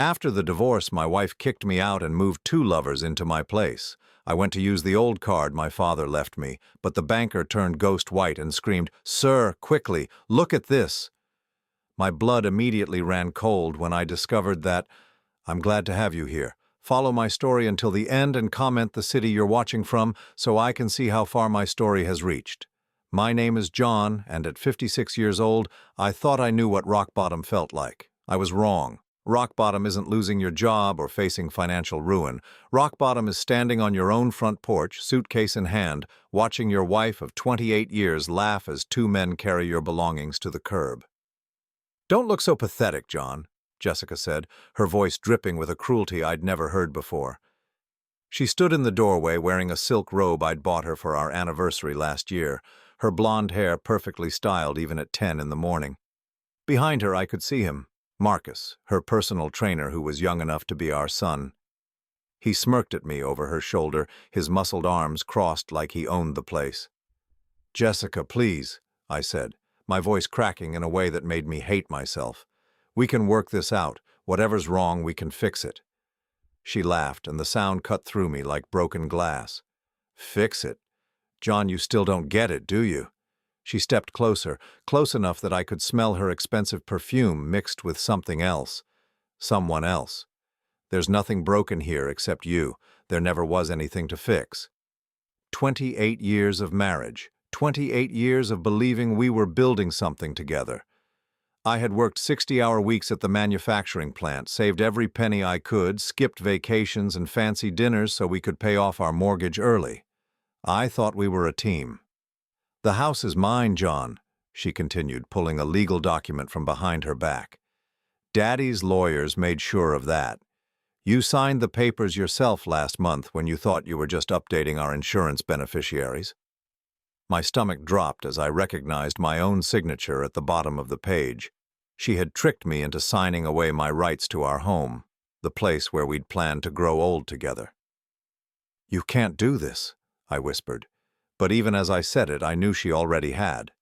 After the divorce, my wife kicked me out and moved two lovers into my place. I went to use the old card my father left me, but the banker turned ghost white and screamed, "Sir, quickly, look at this!" My blood immediately ran cold when I discovered that, "I'm glad to have you here. Follow my story until the end and comment the city you're watching from so I can see how far my story has reached. My name is John, and at 56 years old, I thought I knew what rock bottom felt like. I was wrong. Rock bottom isn't losing your job or facing financial ruin. Rock bottom is standing on your own front porch, suitcase in hand, watching your wife of 28 years laugh as two men carry your belongings to the curb." "Don't look so pathetic, John," Jessica said, her voice dripping with a cruelty I'd never heard before. She stood in the doorway wearing a silk robe I'd bought her for our anniversary last year, her blonde hair perfectly styled even at 10 in the morning. Behind her I could see him, Marcus, her personal trainer who was young enough to be our son. He smirked at me over her shoulder, his muscled arms crossed like he owned the place. "Jessica, please," I said, my voice cracking in a way that made me hate myself. "We can work this out. Whatever's wrong, we can fix it." She laughed, and the sound cut through me like broken glass. "Fix it? John, you still don't get it, do you?" She stepped closer, close enough that I could smell her expensive perfume mixed with something else. Someone else. "There's nothing broken here except you. There never was anything to fix." 28 years of marriage. 28 years of believing we were building something together. I had worked 60-hour weeks at the manufacturing plant, saved every penny I could, skipped vacations and fancy dinners so we could pay off our mortgage early. I thought we were a team. "The house is mine, John," she continued, pulling a legal document from behind her back. "Daddy's lawyers made sure of that. You signed the papers yourself last month when you thought you were just updating our insurance beneficiaries." My stomach dropped as I recognized my own signature at the bottom of the page. She had tricked me into signing away my rights to our home, the place where we'd planned to grow old together. "You can't do this," I whispered. But even as I said it, I knew she already had.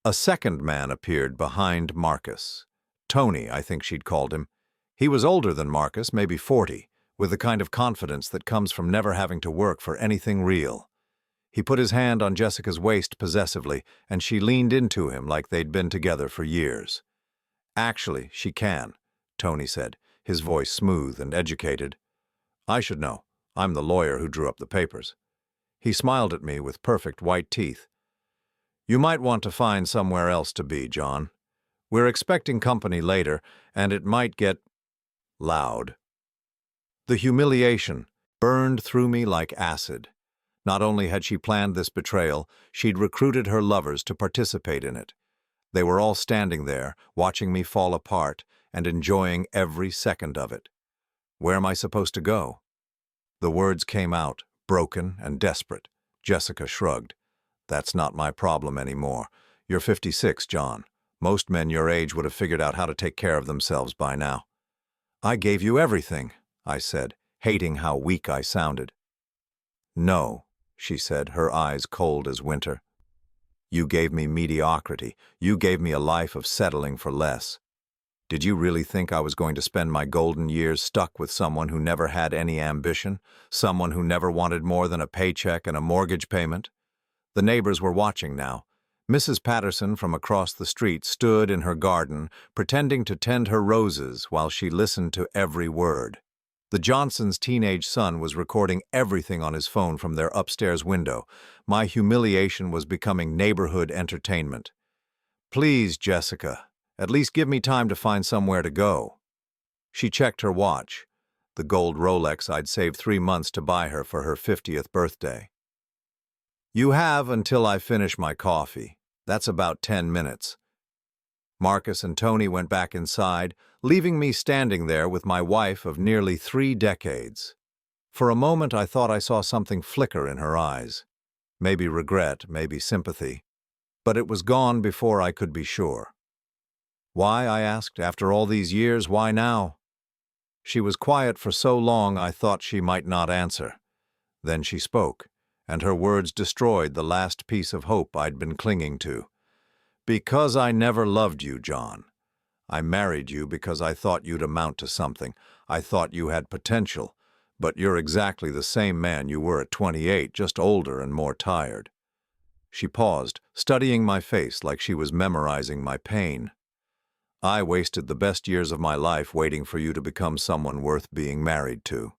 A second man appeared behind Marcus. Tony, I think she'd called him. He was older than Marcus, maybe 40, with the kind of confidence that comes from never having to work for anything real. He put his hand on Jessica's waist possessively, and she leaned into him like they'd been together for years. "Actually, she can," Tony said, his voice smooth and educated. "I should know. I'm the lawyer who drew up the papers." He smiled at me with perfect white teeth. "You might want to find somewhere else to be, John. We're expecting company later, and it might get loud." The humiliation burned through me like acid. Not only had she planned this betrayal, she'd recruited her lovers to participate in it. They were all standing there, watching me fall apart and enjoying every second of it. Where am I supposed to go? The words came out, broken and desperate. Jessica shrugged. "That's not my problem anymore. You're 56, John. Most men your age would have figured out how to take care of themselves by now." "I gave you everything," I said, hating how weak I sounded. "No," she said, her eyes cold as winter. "You gave me mediocrity. You gave me a life of settling for less. Did you really think I was going to spend my golden years stuck with someone who never had any ambition, someone who never wanted more than a paycheck and a mortgage payment?" The neighbors were watching now. Mrs. Patterson from across the street stood in her garden, pretending to tend her roses while she listened to every word. The Johnsons' teenage son was recording everything on his phone from their upstairs window. My humiliation was becoming neighborhood entertainment. "Please, Jessica. At least give me time to find somewhere to go." She checked her watch, the gold Rolex I'd saved 3 months to buy her for her 50th birthday. "You have until I finish my coffee. That's about 10 minutes. Marcus and Tony went back inside, leaving me standing there with my wife of nearly 3 decades. For a moment I thought I saw something flicker in her eyes. Maybe regret, maybe sympathy. But it was gone before I could be sure. "Why?" I asked. "After all these years, why now?" She was quiet for so long I thought she might not answer. Then she spoke, and her words destroyed the last piece of hope I'd been clinging to. "Because I never loved you, John. I married you because I thought you'd amount to something. I thought you had potential. But you're exactly the same man you were at 28, just older and more tired." She paused, studying my face like she was memorizing my pain. "I wasted the best years of my life waiting for you to become someone worth being married to."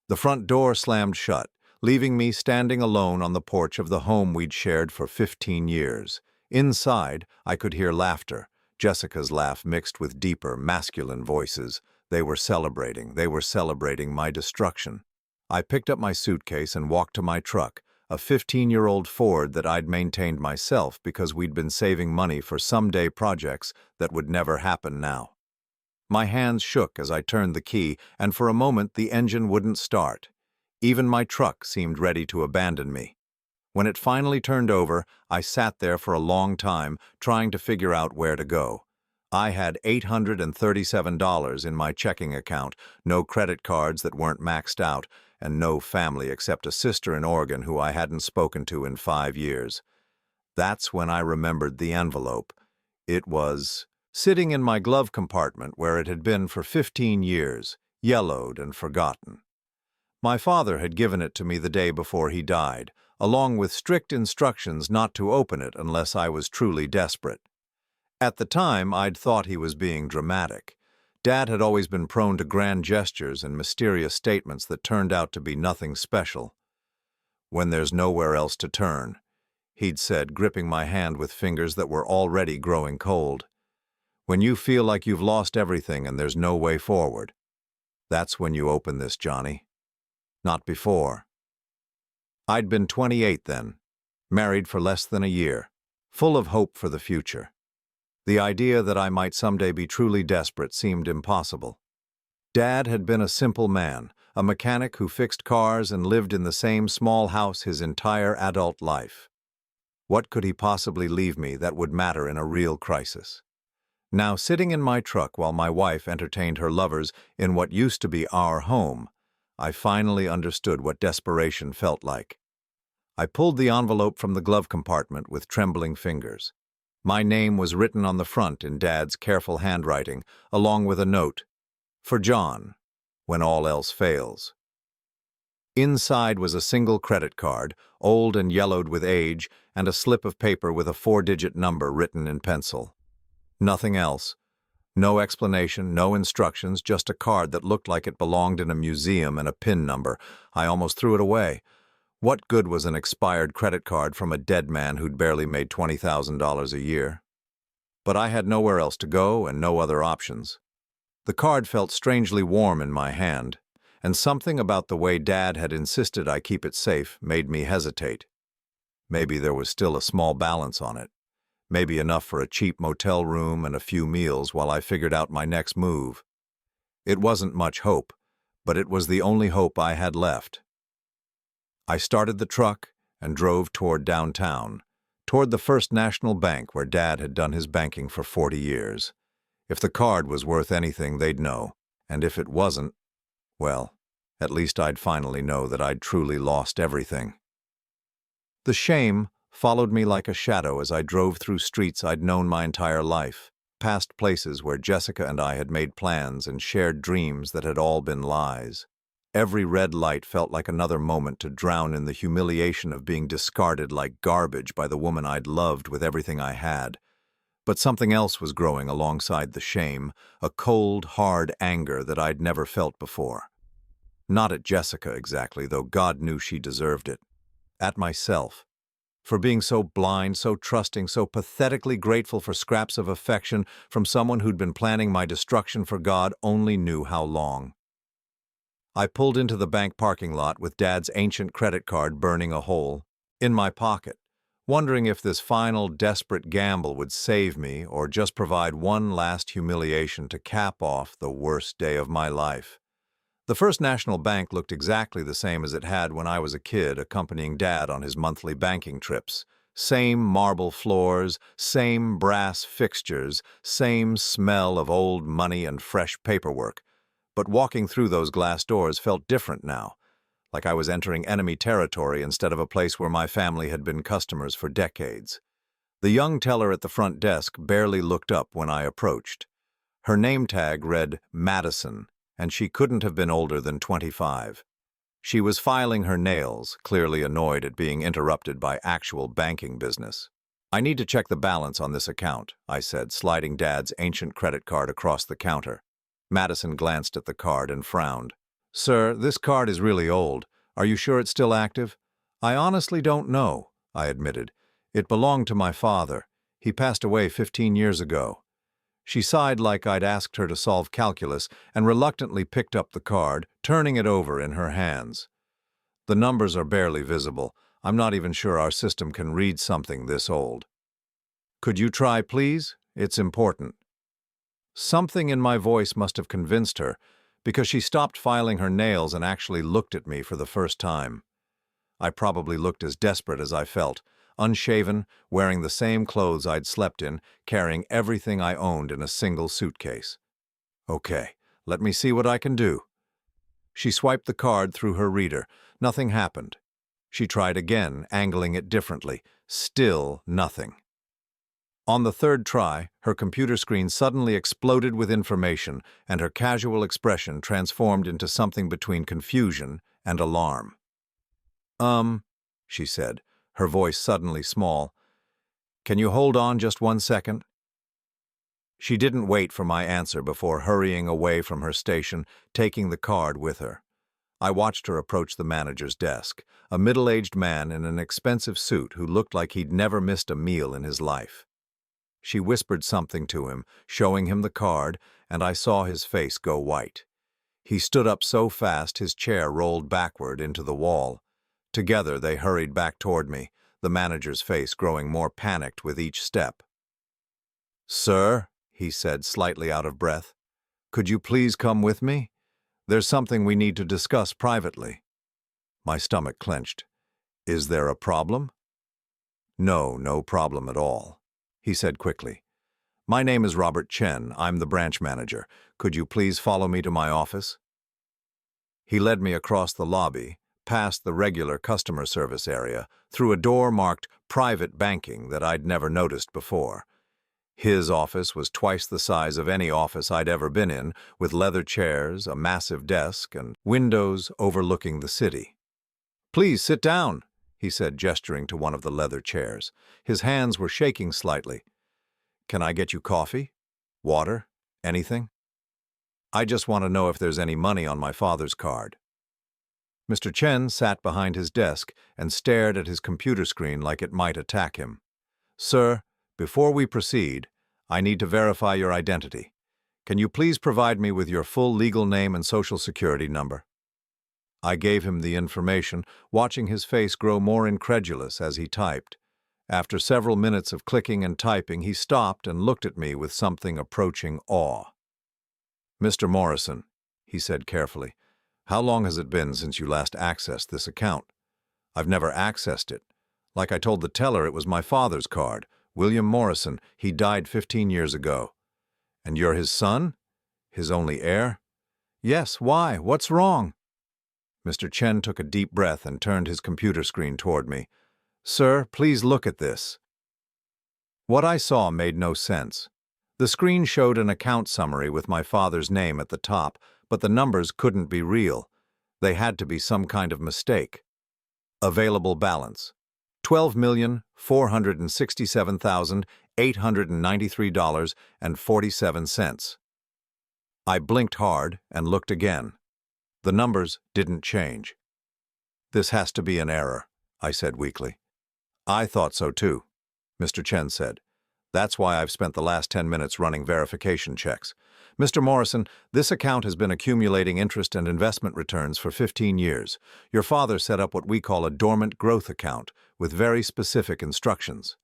The front door slammed shut, leaving me standing alone on the porch of the home we'd shared for 15 years. Inside, I could hear laughter, Jessica's laugh mixed with deeper, masculine voices. They were celebrating my destruction. I picked up my suitcase and walked to my truck, a 15-year-old Ford that I'd maintained myself because we'd been saving money for someday projects that would never happen now. My hands shook as I turned the key, and for a moment the engine wouldn't start. Even my truck seemed ready to abandon me. When it finally turned over, I sat there for a long time, trying to figure out where to go. I had $837 in my checking account, no credit cards that weren't maxed out, and no family except a sister in Oregon who I hadn't spoken to in 5 years. That's when I remembered the envelope. It was sitting in my glove compartment where it had been for 15 years, yellowed and forgotten. My father had given it to me the day before he died, along with strict instructions not to open it unless I was truly desperate. At the time, I'd thought he was being dramatic. Dad had always been prone to grand gestures and mysterious statements that turned out to be nothing special. "When there's nowhere else to turn," he'd said, gripping my hand with fingers that were already growing cold. "When you feel like you've lost everything and there's no way forward, that's when you open this, Johnny. Not before." I'd been 28 then, married for less than a year, full of hope for the future. The idea that I might someday be truly desperate seemed impossible. Dad had been a simple man, a mechanic who fixed cars and lived in the same small house his entire adult life. What could he possibly leave me that would matter in a real crisis? Now, sitting in my truck while my wife entertained her lovers in what used to be our home, I finally understood what desperation felt like. I pulled the envelope from the glove compartment with trembling fingers. My name was written on the front in Dad's careful handwriting, along with a note, "For John, when all else fails." Inside was a single credit card, old and yellowed with age, and a slip of paper with a 4-digit number written in pencil. Nothing else. No explanation, no instructions, just a card that looked like it belonged in a museum and a PIN number. I almost threw it away. What good was an expired credit card from a dead man who'd barely made $20,000 a year? But I had nowhere else to go and no other options. The card felt strangely warm in my hand, and something about the way Dad had insisted I keep it safe made me hesitate. Maybe there was still a small balance on it. Maybe enough for a cheap motel room and a few meals while I figured out my next move. It wasn't much hope, but it was the only hope I had left. I started the truck and drove toward downtown, toward the First National Bank where Dad had done his banking for 40 years. If the card was worth anything, they'd know, and if it wasn't, well, at least I'd finally know that I'd truly lost everything. The shame followed me like a shadow as I drove through streets I'd known my entire life, past places where Jessica and I had made plans and shared dreams that had all been lies. Every red light felt like another moment to drown in the humiliation of being discarded like garbage by the woman I'd loved with everything I had. But something else was growing alongside the shame, a cold, hard anger that I'd never felt before. Not at Jessica exactly, though God knew she deserved it. At myself. For being so blind, so trusting, so pathetically grateful for scraps of affection from someone who'd been planning my destruction for God only knew how long. I pulled into the bank parking lot with Dad's ancient credit card burning a hole in my pocket, wondering if this final desperate gamble would save me or just provide one last humiliation to cap off the worst day of my life. The First National Bank looked exactly the same as it had when I was a kid accompanying Dad on his monthly banking trips. Same marble floors, same brass fixtures, same smell of old money and fresh paperwork. But walking through those glass doors felt different now, like I was entering enemy territory instead of a place where my family had been customers for decades. The young teller at the front desk barely looked up when I approached. Her name tag read Madison, and she couldn't have been older than 25. She was filing her nails, clearly annoyed at being interrupted by actual banking business. "I need to check the balance on this account," I said, sliding Dad's ancient credit card across the counter. Madison glanced at the card and frowned. "Sir, this card is really old. Are you sure it's still active?" "I honestly don't know," I admitted. "It belonged to my father. He passed away 15 years ago." She sighed like I'd asked her to solve calculus and reluctantly picked up the card, turning it over in her hands. "The numbers are barely visible. I'm not even sure our system can read something this old." "Could you try, please? It's important." Something in my voice must have convinced her, because she stopped filing her nails and actually looked at me for the first time. I probably looked as desperate as I felt, unshaven, wearing the same clothes I'd slept in, carrying everything I owned in a single suitcase. "Okay, let me see what I can do." She swiped the card through her reader. Nothing happened. She tried again, angling it differently. Still nothing. On the third try, her computer screen suddenly exploded with information, and her casual expression transformed into something between confusion and alarm. She said, her voice suddenly small. "Can you hold on just 1 second?" She didn't wait for my answer before hurrying away from her station, taking the card with her. I watched her approach the manager's desk, a middle-aged man in an expensive suit who looked like he'd never missed a meal in his life. She whispered something to him, showing him the card, and I saw his face go white. He stood up so fast his chair rolled backward into the wall. Together they hurried back toward me, the manager's face growing more panicked with each step. "Sir," he said, slightly out of breath, "could you please come with me? There's something we need to discuss privately." My stomach clenched. "Is there a problem?" "No, no problem at all," he said quickly. "My name is Robert Chen. I'm the branch manager. Could you please follow me to my office?" He led me across the lobby, past the regular customer service area, through a door marked Private Banking that I'd never noticed before. His office was twice the size of any office I'd ever been in, with leather chairs, a massive desk, and windows overlooking the city. "Please sit down," he said, gesturing to one of the leather chairs. His hands were shaking slightly. "Can I get you coffee? Water? Anything? I just want to know if there's any money on my father's card." Mr. Chen sat behind his desk and stared at his computer screen like it might attack him. "Sir, before we proceed, I need to verify your identity. Can you please provide me with your full legal name and social security number?" I gave him the information, watching his face grow more incredulous as he typed. After several minutes of clicking and typing, he stopped and looked at me with something approaching awe. "Mr. Morrison," he said carefully, "how long has it been since you last accessed this account?" "I've never accessed it. Like I told the teller, it was my father's card. William Morrison. He died 15 years ago." "And you're his son? His only heir?" "Yes, why? What's wrong?" Mr. Chen took a deep breath and turned his computer screen toward me. "Sir, please look at this." What I saw made no sense. The screen showed an account summary with my father's name at the top, but the numbers couldn't be real. They had to be some kind of mistake. Available balance: $12,467,893.47. I blinked hard and looked again. The numbers didn't change. "This has to be an error," I said weakly. "I thought so too," Mr. Chen said. "That's why I've spent the last 10 minutes running verification checks. Mr. Morrison, this account has been accumulating interest and investment returns for 15 years. Your father set up what we call a dormant growth account with very specific instructions."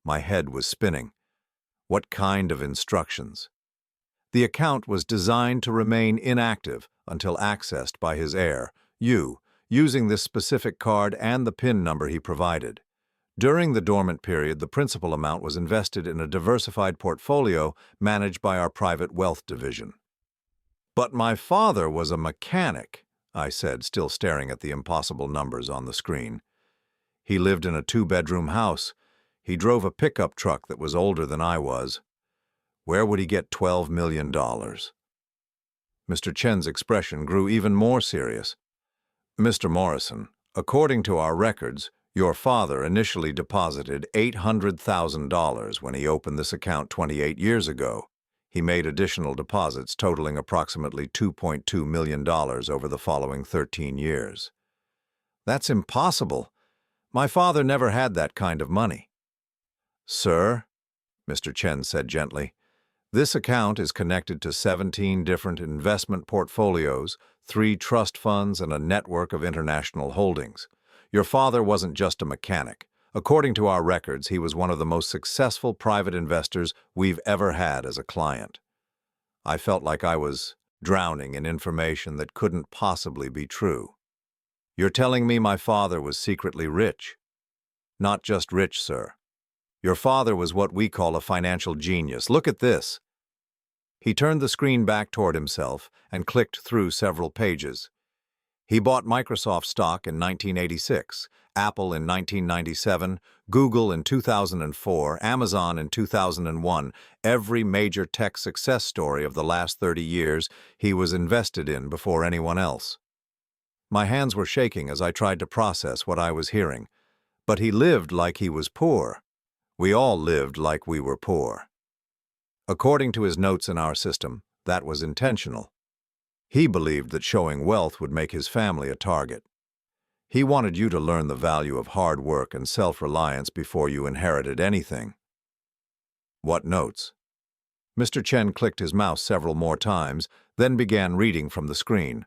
My head was spinning. What kind of instructions? The account was designed to remain inactive until accessed by his heir, you, using this specific card and the PIN number he provided. During the dormant period, the principal amount was invested in a diversified portfolio managed by our private wealth division. "But my father was a mechanic," I said, still staring at the impossible numbers on the screen. "He lived in a 2-bedroom house. He drove a pickup truck that was older than I was." Where would he get $12 million? Mr. Chen's expression grew even more serious. Mr. Morrison, according to our records, your father initially deposited $800,000 when he opened this account 28 years ago. He made additional deposits totaling approximately $2.2 million over the following 13 years. That's impossible. My father never had that kind of money. Sir, Mr. Chen said gently, this account is connected to 17 different investment portfolios, 3 trust funds, and a network of international holdings. Your father wasn't just a mechanic. According to our records, he was one of the most successful private investors we've ever had as a client. I felt like I was drowning in information that couldn't possibly be true. You're telling me my father was secretly rich? Not just rich, sir. Your father was what we call a financial genius. Look at this. He turned the screen back toward himself and clicked through several pages. He bought Microsoft stock in 1986, Apple in 1997, Google in 2004, Amazon in 2001. Every major tech success story of the last 30 years he was invested in before anyone else. My hands were shaking as I tried to process what I was hearing. But he lived like he was poor. We all lived like we were poor. According to his notes in our system, that was intentional. He believed that showing wealth would make his family a target. He wanted you to learn the value of hard work and self-reliance before you inherited anything. What notes? Mr. Chen clicked his mouse several more times, then began reading from the screen.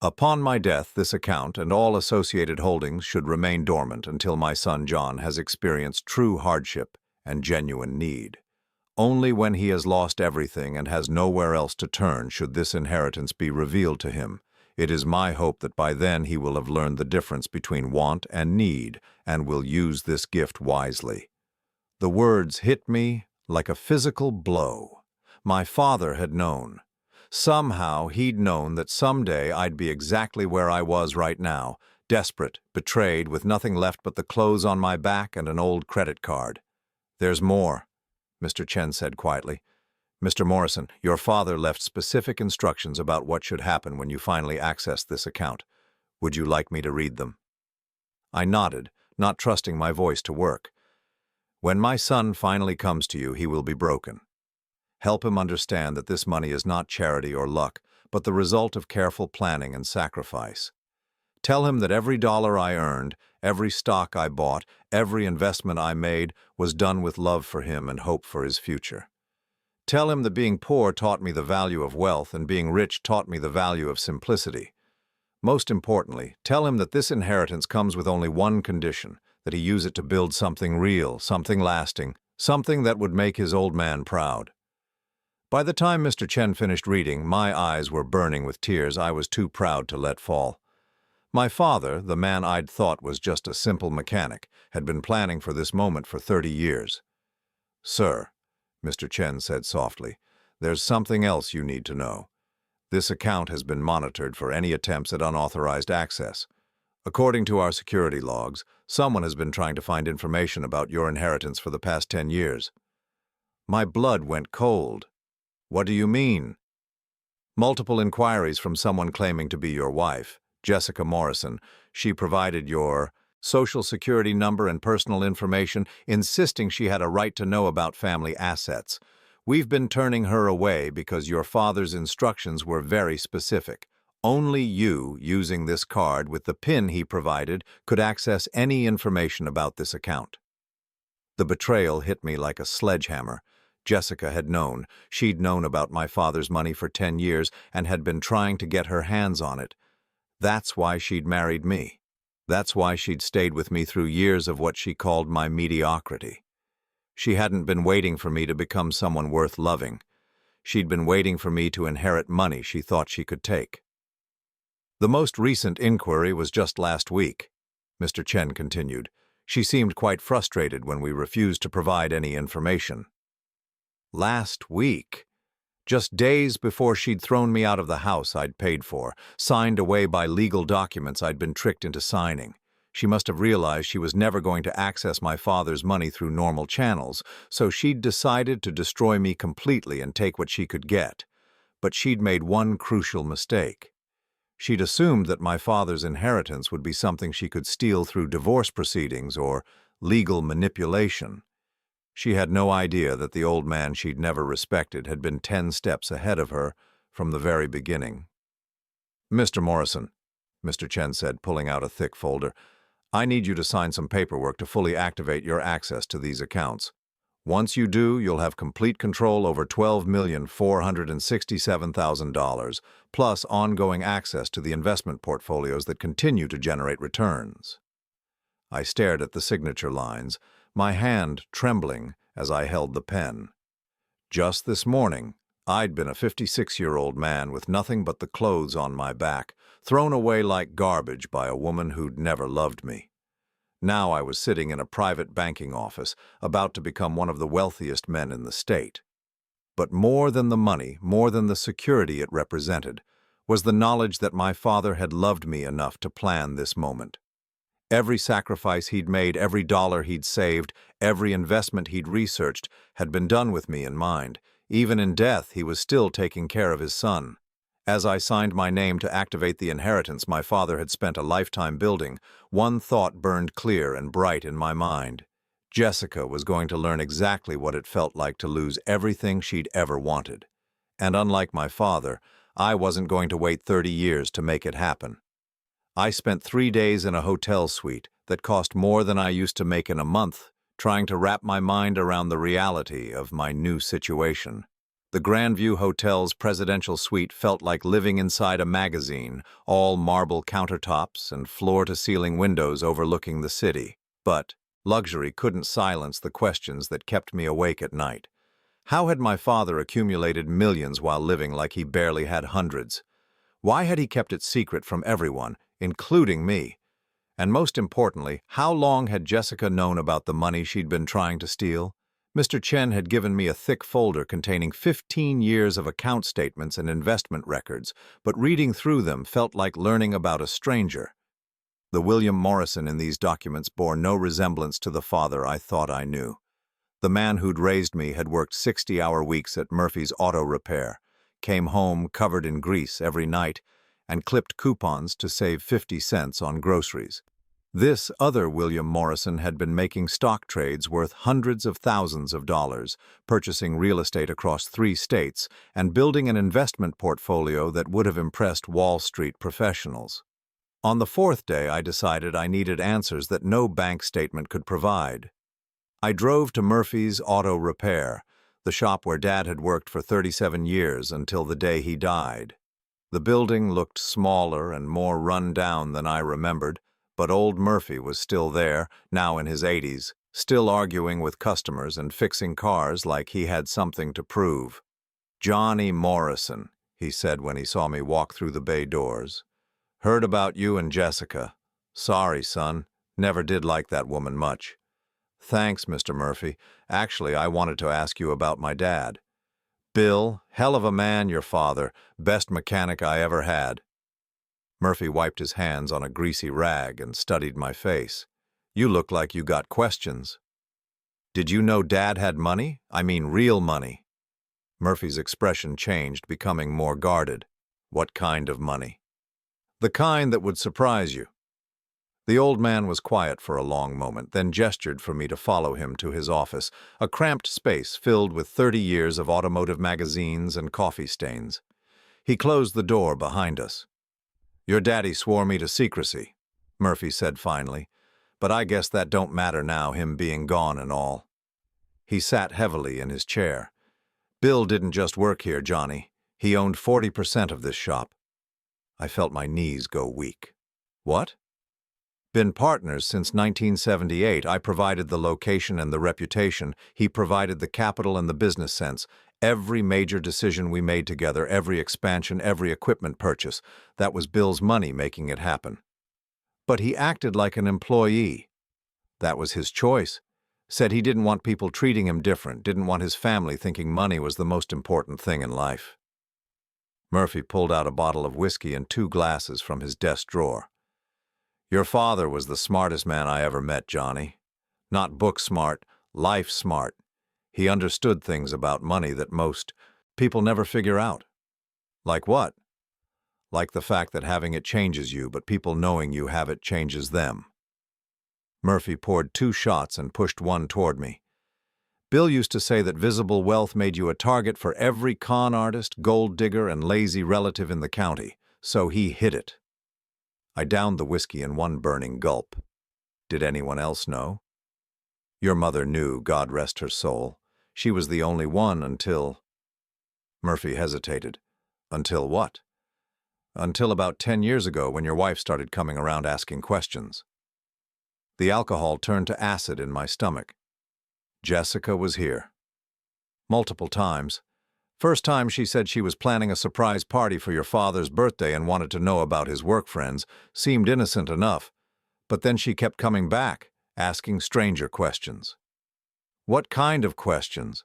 Upon my death, this account and all associated holdings should remain dormant until my son John has experienced true hardship and genuine need. Only when he has lost everything and has nowhere else to turn should this inheritance be revealed to him. It is my hope that by then he will have learned the difference between want and need and will use this gift wisely. The words hit me like a physical blow. My father had known. Somehow he'd known that someday I'd be exactly where I was right now, desperate, betrayed, with nothing left but the clothes on my back and an old credit card. There's more, Mr. Chen said quietly. Mr. Morrison, your father left specific instructions about what should happen when you finally accessed this account. Would you like me to read them? I nodded, not trusting my voice to work. When my son finally comes to you, he will be broken. Help him understand that this money is not charity or luck, but the result of careful planning and sacrifice. Tell him that every dollar I earned, every stock I bought, every investment I made was done with love for him and hope for his future. Tell him that being poor taught me the value of wealth and being rich taught me the value of simplicity. Most importantly, tell him that this inheritance comes with only one condition, that he use it to build something real, something lasting, something that would make his old man proud. By the time Mr. Chen finished reading, my eyes were burning with tears I was too proud to let fall. My father, the man I'd thought was just a simple mechanic, had been planning for this moment for 30 years. Sir, Mr. Chen said softly, there's something else you need to know. This account has been monitored for any attempts at unauthorized access. According to our security logs, someone has been trying to find information about your inheritance for the past 10 years. My blood went cold. What do you mean? Multiple inquiries from someone claiming to be your wife, Jessica Morrison. She provided your social security number and personal information, insisting she had a right to know about family assets. We've been turning her away because your father's instructions were very specific. Only you, using this card with the PIN he provided, could access any information about this account. The betrayal hit me like a sledgehammer. Jessica had known. She'd known about my father's money for 10 years and had been trying to get her hands on it. That's why she'd married me. That's why she'd stayed with me through years of what she called my mediocrity. She hadn't been waiting for me to become someone worth loving. She'd been waiting for me to inherit money she thought she could take. The most recent inquiry was just last week, Mr. Chen continued. She seemed quite frustrated when we refused to provide any information. Last week? Just days before she'd thrown me out of the house I'd paid for, signed away by legal documents I'd been tricked into signing. She must have realized she was never going to access my father's money through normal channels, so she'd decided to destroy me completely and take what she could get. But she'd made one crucial mistake. She'd assumed that my father's inheritance would be something she could steal through divorce proceedings or legal manipulation. She had no idea that the old man she'd never respected had been 10 steps ahead of her from the very beginning. "Mr. Morrison," Mr. Chen said, pulling out a thick folder, "I need you to sign some paperwork to fully activate your access to these accounts. Once you do, you'll have complete control over $12,467,000, plus ongoing access to the investment portfolios that continue to generate returns." I stared at the signature lines, my hand trembling as I held the pen. Just this morning, I'd been a 56-year-old man with nothing but the clothes on my back, thrown away like garbage by a woman who'd never loved me. Now I was sitting in a private banking office, about to become one of the wealthiest men in the state. But more than the money, more than the security it represented, was the knowledge that my father had loved me enough to plan this moment. Every sacrifice he'd made, every dollar he'd saved, every investment he'd researched had been done with me in mind. Even in death, he was still taking care of his son. As I signed my name to activate the inheritance my father had spent a lifetime building, one thought burned clear and bright in my mind. Jessica was going to learn exactly what it felt like to lose everything she'd ever wanted. And unlike my father, I wasn't going to wait 30 years to make it happen. I spent 3 days in a hotel suite that cost more than I used to make in a month, trying to wrap my mind around the reality of my new situation. The Grandview Hotel's presidential suite felt like living inside a magazine, all marble countertops and floor-to-ceiling windows overlooking the city. But luxury couldn't silence the questions that kept me awake at night. How had my father accumulated millions while living like he barely had hundreds? Why had he kept it secret from everyone, including me? And most importantly, how long had Jessica known about the money she'd been trying to steal? Mr. Chen had given me a thick folder containing 15 years of account statements and investment records, but reading through them felt like learning about a stranger. The William Morrison in these documents bore no resemblance to the father I thought I knew. The man who'd raised me had worked 60-hour weeks at Murphy's Auto Repair, came home covered in grease every night, and clipped coupons to save 50 cents on groceries. This other William Morrison had been making stock trades worth hundreds of thousands of dollars, purchasing real estate across 3 states, and building an investment portfolio that would have impressed Wall Street professionals. On the 4th day, I decided I needed answers that no bank statement could provide. I drove to Murphy's Auto Repair, the shop where Dad had worked for 37 years until the day he died. The building looked smaller and more run down than I remembered, but old Murphy was still there, now in his 80s, still arguing with customers and fixing cars like he had something to prove. "Johnny Morrison," he said when he saw me walk through the bay doors. "Heard about you and Jessica. Sorry, son. Never did like that woman much." "Thanks, Mr. Murphy. Actually, I wanted to ask you about my dad." "Bill, hell of a man, your father. Best mechanic I ever had." Murphy wiped his hands on a greasy rag and studied my face. "You look like you got questions." "Did you know Dad had money? I mean real money." Murphy's expression changed, becoming more guarded. "What kind of money?" "The kind that would surprise you." The old man was quiet for a long moment, then gestured for me to follow him to his office, a cramped space filled with 30 years of automotive magazines and coffee stains. He closed the door behind us. "Your daddy swore me to secrecy," Murphy said finally, "but I guess that don't matter now, him being gone and all." He sat heavily in his chair. "Bill didn't just work here, Johnny. He owned 40% of this shop." I felt my knees go weak. "What?" "Been partners since 1978. I provided the location and the reputation. He provided the capital and the business sense. Every major decision we made together, every expansion, every equipment purchase, that was Bill's money making it happen. But he acted like an employee. That was his choice. Said he didn't want people treating him different, didn't want his family thinking money was the most important thing in life." Murphy pulled out a bottle of whiskey and 2 glasses from his desk drawer. Your father was the smartest man I ever met, Johnny. Not book smart, life smart. He understood things about money that most people never figure out. Like what? Like the fact that having it changes you, but people knowing you have it changes them. Murphy poured 2 shots and pushed one toward me. Bill used to say that visible wealth made you a target for every con artist, gold digger, and lazy relative in the county, so he hid it. I downed the whiskey in one burning gulp. Did anyone else know? Your mother knew, God rest her soul. She was the only one until... Murphy hesitated. Until what? Until about 10 years ago when your wife started coming around asking questions. The alcohol turned to acid in my stomach. Jessica was here. Multiple times. First time she said she was planning a surprise party for your father's birthday and wanted to know about his work friends. Seemed innocent enough. But then she kept coming back, asking stranger questions. What kind of questions?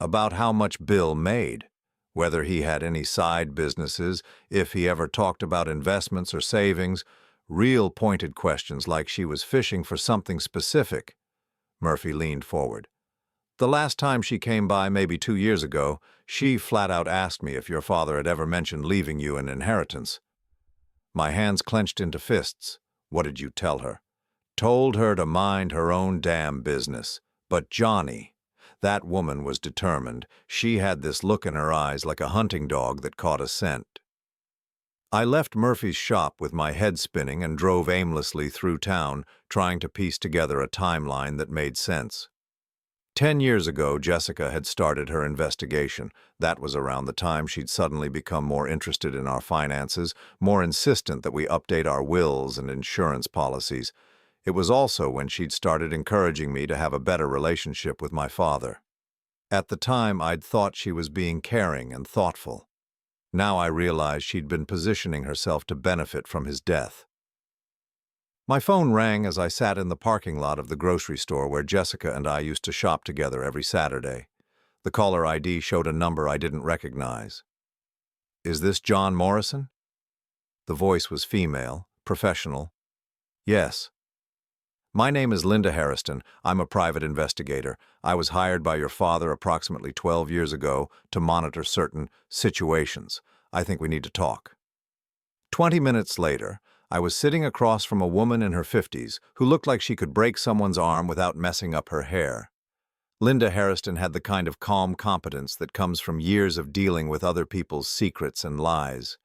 About how much Bill made, whether he had any side businesses, if he ever talked about investments or savings, real pointed questions like she was fishing for something specific. Murphy leaned forward. The last time she came by, maybe 2 years ago, she flat out asked me if your father had ever mentioned leaving you an inheritance. My hands clenched into fists. What did you tell her? Told her to mind her own damn business. But Johnny, that woman was determined. She had this look in her eyes like a hunting dog that caught a scent. I left Murphy's shop with my head spinning and drove aimlessly through town, trying to piece together a timeline that made sense. 10 years ago, Jessica had started her investigation. That was around the time she'd suddenly become more interested in our finances, more insistent that we update our wills and insurance policies. It was also when she'd started encouraging me to have a better relationship with my father. At the time, I'd thought she was being caring and thoughtful. Now I realized she'd been positioning herself to benefit from his death. My phone rang as I sat in the parking lot of the grocery store where Jessica and I used to shop together every Saturday. The caller ID showed a number I didn't recognize. Is this John Morrison? The voice was female, professional. Yes. My name is Linda Harrison. I'm a private investigator. I was hired by your father approximately 12 years ago to monitor certain situations. I think we need to talk. 20 minutes later, I was sitting across from a woman in her 50s who looked like she could break someone's arm without messing up her hair. Linda Harrison had the kind of calm competence that comes from years of dealing with other people's secrets and lies.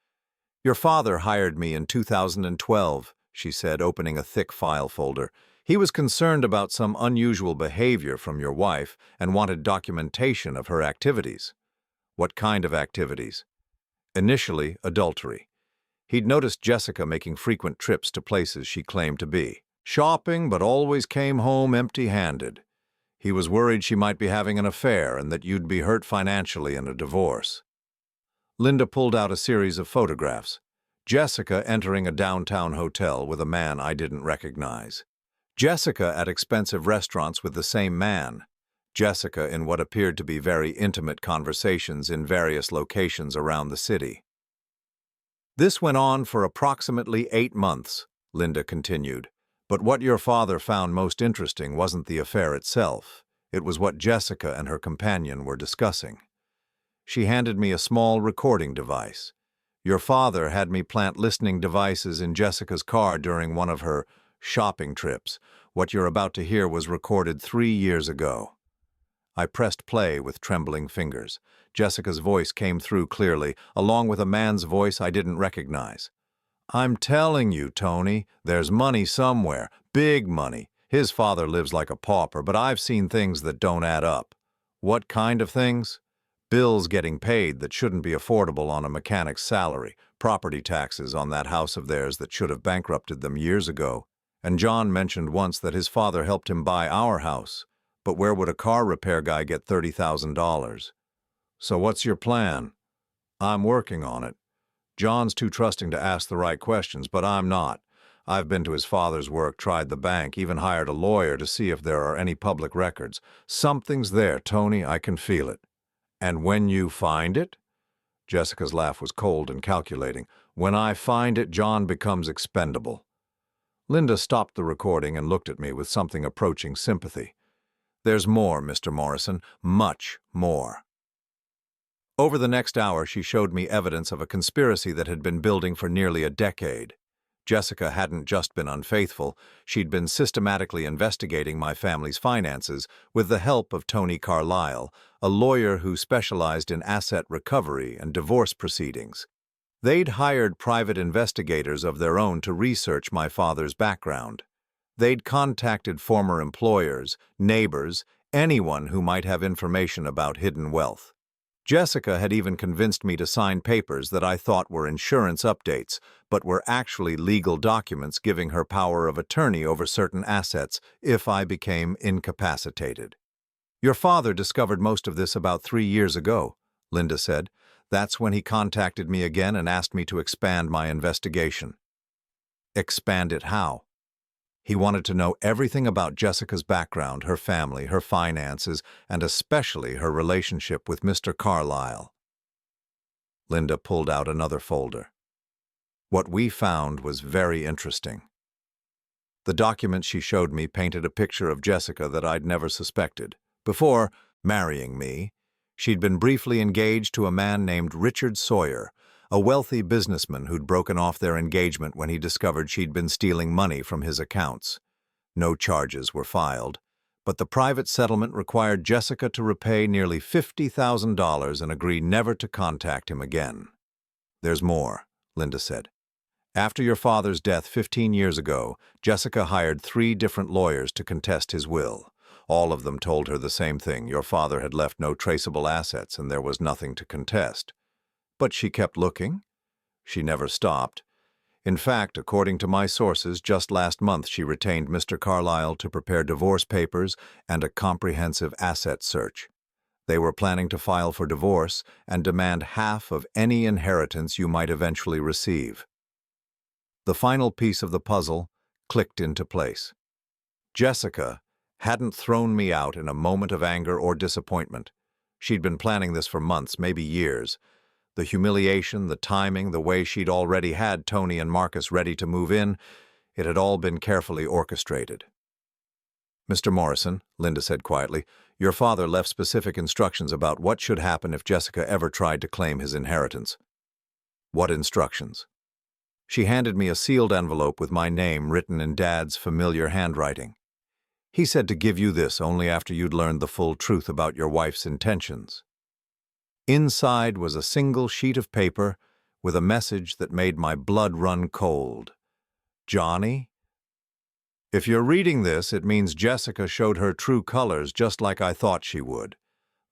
Your father hired me in 2012, she said, opening a thick file folder. He was concerned about some unusual behavior from your wife and wanted documentation of her activities. What kind of activities? Initially, adultery. He'd noticed Jessica making frequent trips to places she claimed to be shopping, but always came home empty-handed. He was worried she might be having an affair and that you'd be hurt financially in a divorce. Linda pulled out a series of photographs. Jessica entering a downtown hotel with a man I didn't recognize. Jessica at expensive restaurants with the same man. Jessica in what appeared to be very intimate conversations in various locations around the city. This went on for approximately 8 months, Linda continued. But what your father found most interesting wasn't the affair itself. It was what Jessica and her companion were discussing. She handed me a small recording device. Your father had me plant listening devices in Jessica's car during one of her shopping trips. What you're about to hear was recorded 3 years ago. I pressed play with trembling fingers. Jessica's voice came through clearly, along with a man's voice I didn't recognize. I'm telling you, Tony, there's money somewhere, big money. His father lives like a pauper, but I've seen things that don't add up. What kind of things? Bills getting paid that shouldn't be affordable on a mechanic's salary, property taxes on that house of theirs that should have bankrupted them years ago. And John mentioned once that his father helped him buy our house. But where would a car repair guy get $30,000? So what's your plan? I'm working on it. John's too trusting to ask the right questions, but I'm not. I've been to his father's work, tried the bank, even hired a lawyer to see if there are any public records. Something's there, Tony, I can feel it. And when you find it? Jessica's laugh was cold and calculating. When I find it, John becomes expendable. Linda stopped the recording and looked at me with something approaching sympathy. There's more, Mr. Morrison, much more. Over the next hour, she showed me evidence of a conspiracy that had been building for nearly a decade. Jessica hadn't just been unfaithful, she'd been systematically investigating my family's finances with the help of Tony Carlisle, a lawyer who specialized in asset recovery and divorce proceedings. They'd hired private investigators of their own to research my father's background. They'd contacted former employers, neighbors, anyone who might have information about hidden wealth. Jessica had even convinced me to sign papers that I thought were insurance updates, but were actually legal documents giving her power of attorney over certain assets if I became incapacitated. Your father discovered most of this about 3 years ago, Linda said. That's when he contacted me again and asked me to expand my investigation. Expand it how? He wanted to know everything about Jessica's background, her family, her finances, and especially her relationship with Mr. Carlisle. Linda pulled out another folder. What we found was very interesting. The documents she showed me painted a picture of Jessica that I'd never suspected. Before marrying me, she'd been briefly engaged to a man named Richard Sawyer, a wealthy businessman who'd broken off their engagement when he discovered she'd been stealing money from his accounts. No charges were filed, but the private settlement required Jessica to repay nearly $50,000 and agree never to contact him again. There's more, Linda said. After your father's death 15 years ago, Jessica hired 3 different lawyers to contest his will. All of them told her the same thing: your father had left no traceable assets and there was nothing to contest. But she kept looking. She never stopped. In fact, according to my sources, just last month she retained Mr. Carlisle to prepare divorce papers and a comprehensive asset search. They were planning to file for divorce and demand half of any inheritance you might eventually receive. The final piece of the puzzle clicked into place. Jessica hadn't thrown me out in a moment of anger or disappointment. She'd been planning this for months, maybe years. The humiliation, the timing, the way she'd already had Tony and Marcus ready to move in, it had all been carefully orchestrated. Mr. Morrison, Linda said quietly, your father left specific instructions about what should happen if Jessica ever tried to claim his inheritance. What instructions? She handed me a sealed envelope with my name written in Dad's familiar handwriting. He said to give you this only after you'd learned the full truth about your wife's intentions. Inside was a single sheet of paper with a message that made my blood run cold. Johnny? If you're reading this, it means Jessica showed her true colors just like I thought she would.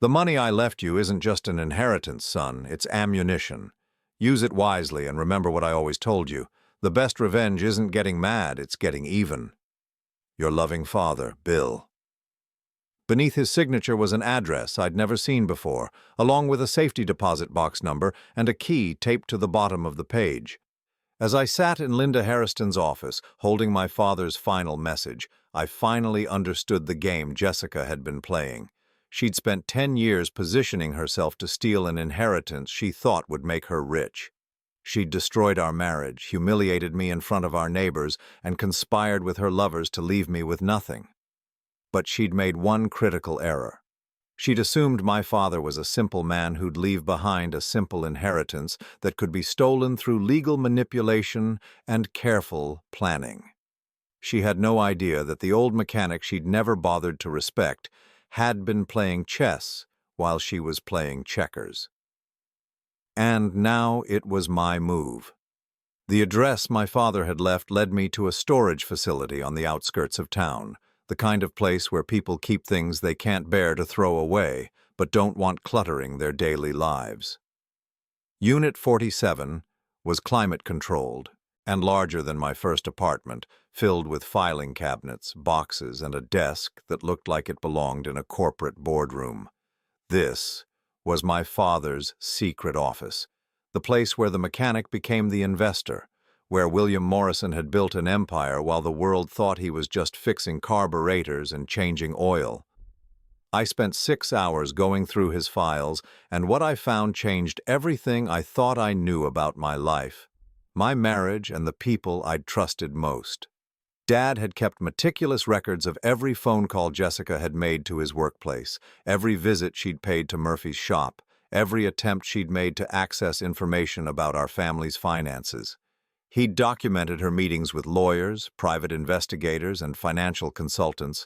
The money I left you isn't just an inheritance, son, it's ammunition. Use it wisely and remember what I always told you. The best revenge isn't getting mad, it's getting even. Your loving father, Bill. Beneath his signature was an address I'd never seen before, along with a safety deposit box number and a key taped to the bottom of the page. As I sat in Linda Harriston's office, holding my father's final message, I finally understood the game Jessica had been playing. She'd spent 10 years positioning herself to steal an inheritance she thought would make her rich. She'd destroyed our marriage, humiliated me in front of our neighbors, and conspired with her lovers to leave me with nothing. But she'd made one critical error. She'd assumed my father was a simple man who'd leave behind a simple inheritance that could be stolen through legal manipulation and careful planning. She had no idea that the old mechanic she'd never bothered to respect had been playing chess while she was playing checkers. And now it was my move. The address my father had left led me to a storage facility on the outskirts of town, the kind of place where people keep things they can't bear to throw away, but don't want cluttering their daily lives. Unit 47 was climate-controlled and larger than my first apartment, filled with filing cabinets, boxes, and a desk that looked like it belonged in a corporate boardroom. This was my father's secret office, the place where the mechanic became the investor, where William Morrison had built an empire while the world thought he was just fixing carburetors and changing oil. I spent 6 hours going through his files, and what I found changed everything I thought I knew about my life, my marriage, and the people I'd trusted most. Dad had kept meticulous records of every phone call Jessica had made to his workplace, every visit she'd paid to Murphy's shop, every attempt she'd made to access information about our family's finances. He'd documented her meetings with lawyers, private investigators, and financial consultants.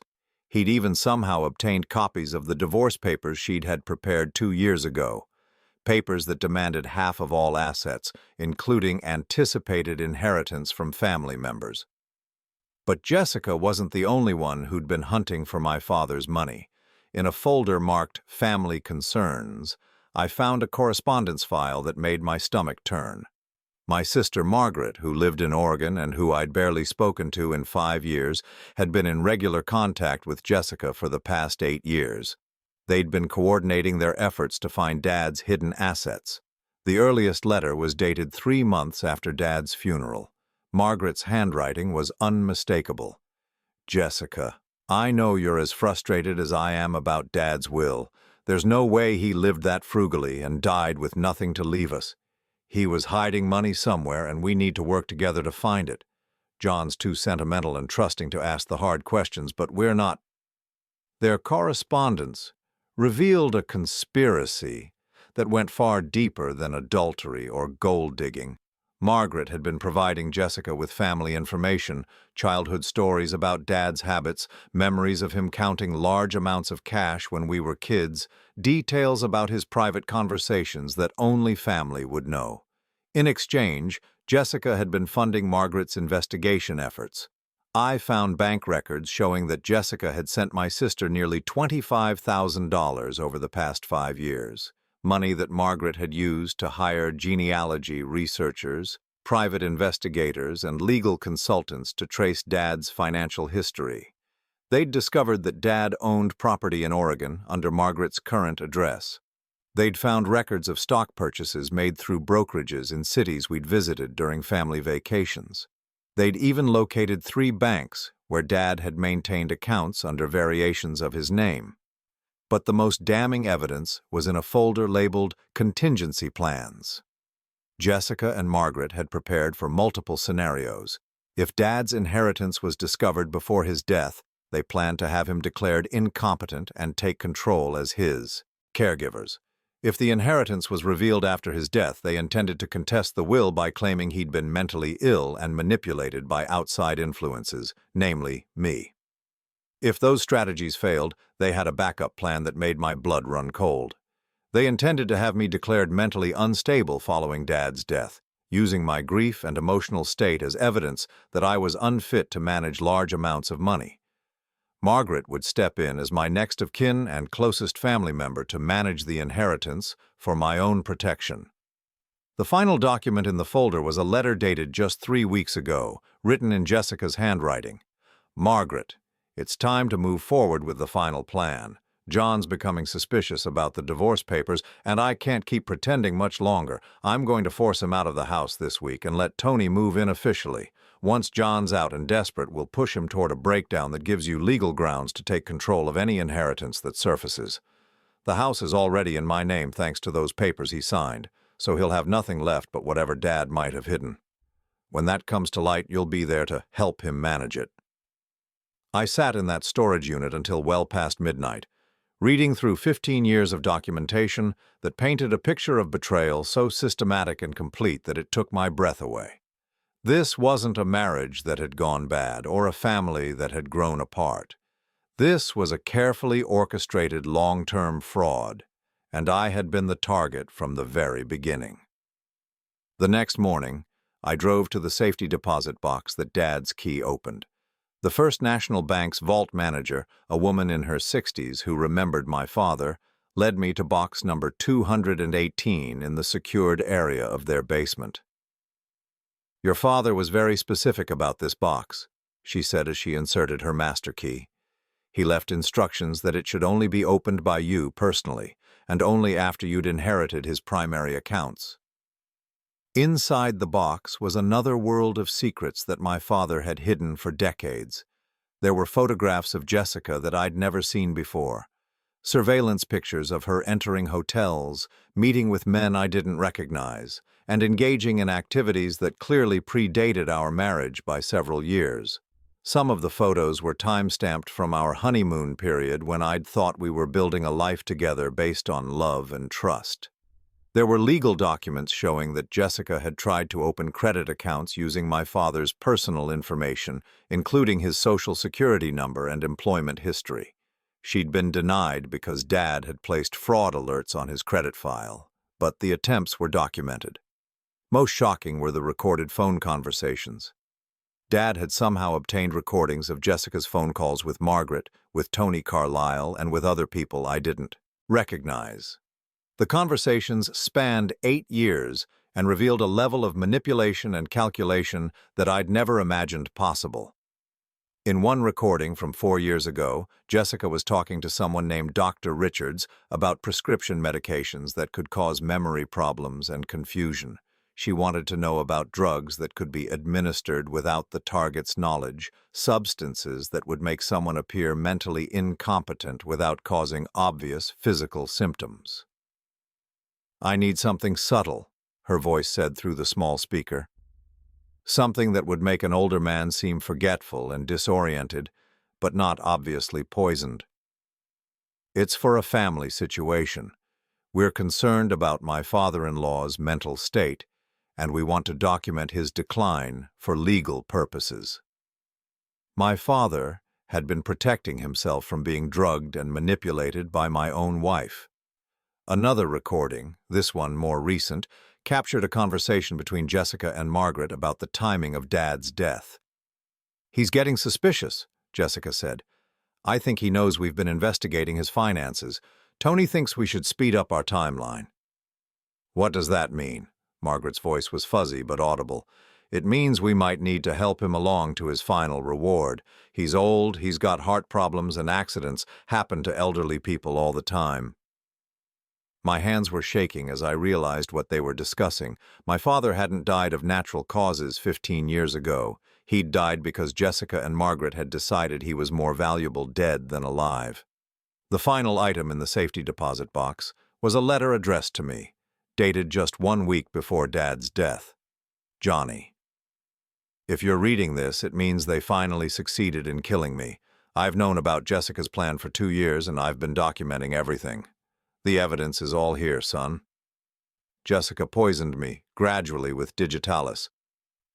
He'd even somehow obtained copies of the divorce papers she'd had prepared 2 years ago, papers that demanded half of all assets, including anticipated inheritance from family members. But Jessica wasn't the only one who'd been hunting for my father's money. In a folder marked Family Concerns, I found a correspondence file that made my stomach turn. My sister Margaret, who lived in Oregon and who I'd barely spoken to in 5 years, had been in regular contact with Jessica for the past 8 years. They'd been coordinating their efforts to find Dad's hidden assets. The earliest letter was dated 3 months after Dad's funeral. Margaret's handwriting was unmistakable. Jessica, I know you're as frustrated as I am about Dad's will. There's no way he lived that frugally and died with nothing to leave us. He was hiding money somewhere, and we need to work together to find it. John's too sentimental and trusting to ask the hard questions, but we're not. Their correspondence revealed a conspiracy that went far deeper than adultery or gold digging. Margaret had been providing Jessica with family information, childhood stories about Dad's habits, memories of him counting large amounts of cash when we were kids, details about his private conversations that only family would know. In exchange, Jessica had been funding Margaret's investigation efforts. I found bank records showing that Jessica had sent my sister nearly $25,000 over the past 5 years. Money that Margaret had used to hire genealogy researchers, private investigators, and legal consultants to trace Dad's financial history. They'd discovered that Dad owned property in Oregon under Margaret's current address. They'd found records of stock purchases made through brokerages in cities we'd visited during family vacations. They'd even located 3 banks where Dad had maintained accounts under variations of his name. But the most damning evidence was in a folder labeled Contingency Plans. Jessica and Margaret had prepared for multiple scenarios. If Dad's inheritance was discovered before his death, they planned to have him declared incompetent and take control as his caregivers. If the inheritance was revealed after his death, they intended to contest the will by claiming he'd been mentally ill and manipulated by outside influences, namely me. If those strategies failed, they had a backup plan that made my blood run cold. They intended to have me declared mentally unstable following Dad's death, using my grief and emotional state as evidence that I was unfit to manage large amounts of money. Margaret would step in as my next of kin and closest family member to manage the inheritance for my own protection. The final document in the folder was a letter dated just 3 weeks ago, written in Jessica's handwriting. Margaret, it's time to move forward with the final plan. John's becoming suspicious about the divorce papers, and I can't keep pretending much longer. I'm going to force him out of the house this week and let Tony move in officially. Once John's out and desperate, we'll push him toward a breakdown that gives you legal grounds to take control of any inheritance that surfaces. The house is already in my name thanks to those papers he signed, so he'll have nothing left but whatever Dad might have hidden. When that comes to light, you'll be there to help him manage it. I sat in that storage unit until well past midnight, reading through 15 years of documentation that painted a picture of betrayal so systematic and complete that it took my breath away. This wasn't a marriage that had gone bad or a family that had grown apart. This was a carefully orchestrated long-term fraud, and I had been the target from the very beginning. The next morning, I drove to the safety deposit box that Dad's key opened. The First National Bank's vault manager, a woman in her 60s who remembered my father, led me to box number 218 in the secured area of their basement. "Your father was very specific about this box," she said as she inserted her master key. "He left instructions that it should only be opened by you personally, and only after you'd inherited his primary accounts." Inside the box was another world of secrets that my father had hidden for decades. There were photographs of Jessica that I'd never seen before, surveillance pictures of her entering hotels, meeting with men I didn't recognize, and engaging in activities that clearly predated our marriage by several years. Some of the photos were time-stamped from our honeymoon period when I'd thought we were building a life together based on love and trust. There were legal documents showing that Jessica had tried to open credit accounts using my father's personal information, including his social security number and employment history. She'd been denied because Dad had placed fraud alerts on his credit file, but the attempts were documented. Most shocking were the recorded phone conversations. Dad had somehow obtained recordings of Jessica's phone calls with Margaret, with Tony Carlisle, and with other people I didn't recognize. The conversations spanned 8 years and revealed a level of manipulation and calculation that I'd never imagined possible. In one recording from 4 years ago, Jessica was talking to someone named Dr. Richards about prescription medications that could cause memory problems and confusion. She wanted to know about drugs that could be administered without the target's knowledge, substances that would make someone appear mentally incompetent without causing obvious physical symptoms. "I need something subtle," her voice said through the small speaker. "Something that would make an older man seem forgetful and disoriented, but not obviously poisoned. It's for a family situation. We're concerned about my father-in-law's mental state, and we want to document his decline for legal purposes." My father had been protecting himself from being drugged and manipulated by my own wife. Another recording, this one more recent, captured a conversation between Jessica and Margaret about the timing of Dad's death. "He's getting suspicious," Jessica said. "I think he knows we've been investigating his finances. Tony thinks we should speed up our timeline." "What does that mean?" Margaret's voice was fuzzy but audible. "It means we might need to help him along to his final reward. He's old, he's got heart problems, and accidents happen to elderly people all the time." My hands were shaking as I realized what they were discussing. My father hadn't died of natural causes 15 years ago. He'd died because Jessica and Margaret had decided he was more valuable dead than alive. The final item in the safety deposit box was a letter addressed to me, dated just 1 week before Dad's death. "Johnny. If you're reading this, it means they finally succeeded in killing me. I've known about Jessica's plan for 2 years, and I've been documenting everything. The evidence is all here, son. Jessica poisoned me, gradually with digitalis,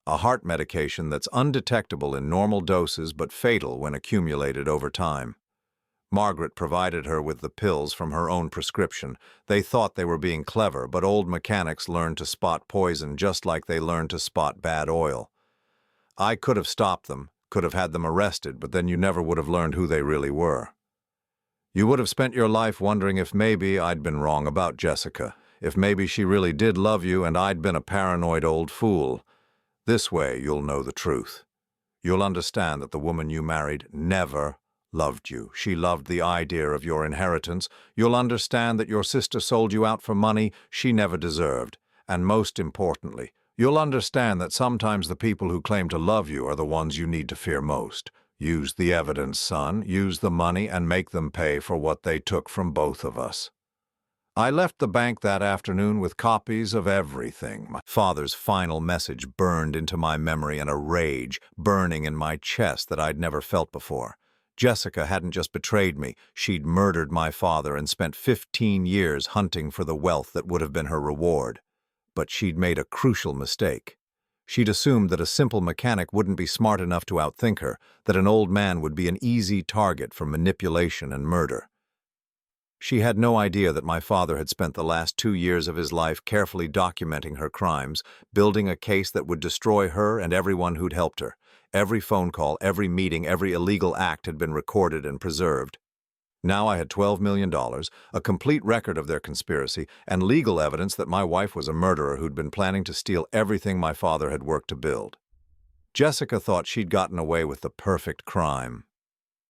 a heart medication that's undetectable in normal doses but fatal when accumulated over time. Margaret provided her with the pills from her own prescription. They thought they were being clever, but old mechanics learned to spot poison just like they learned to spot bad oil. I could have stopped them, could have had them arrested, but then you never would have learned who they really were. You would have spent your life wondering if maybe I'd been wrong about Jessica, if maybe she really did love you and I'd been a paranoid old fool. This way you'll know the truth. You'll understand that the woman you married never loved you. She loved the idea of your inheritance. You'll understand that your sister sold you out for money she never deserved. And most importantly, you'll understand that sometimes the people who claim to love you are the ones you need to fear most. Use the evidence, son. Use the money and make them pay for what they took from both of us." I left the bank that afternoon with copies of everything. My father's final message burned into my memory in a rage burning in my chest that I'd never felt before. Jessica hadn't just betrayed me, she'd murdered my father and spent 15 years hunting for the wealth that would have been her reward. But she'd made a crucial mistake. She'd assumed that a simple mechanic wouldn't be smart enough to outthink her, that an old man would be an easy target for manipulation and murder. She had no idea that my father had spent the last 2 years of his life carefully documenting her crimes, building a case that would destroy her and everyone who'd helped her. Every phone call, every meeting, every illegal act had been recorded and preserved. Now I had $12 million, a complete record of their conspiracy, and legal evidence that my wife was a murderer who'd been planning to steal everything my father had worked to build. Jessica thought she'd gotten away with the perfect crime.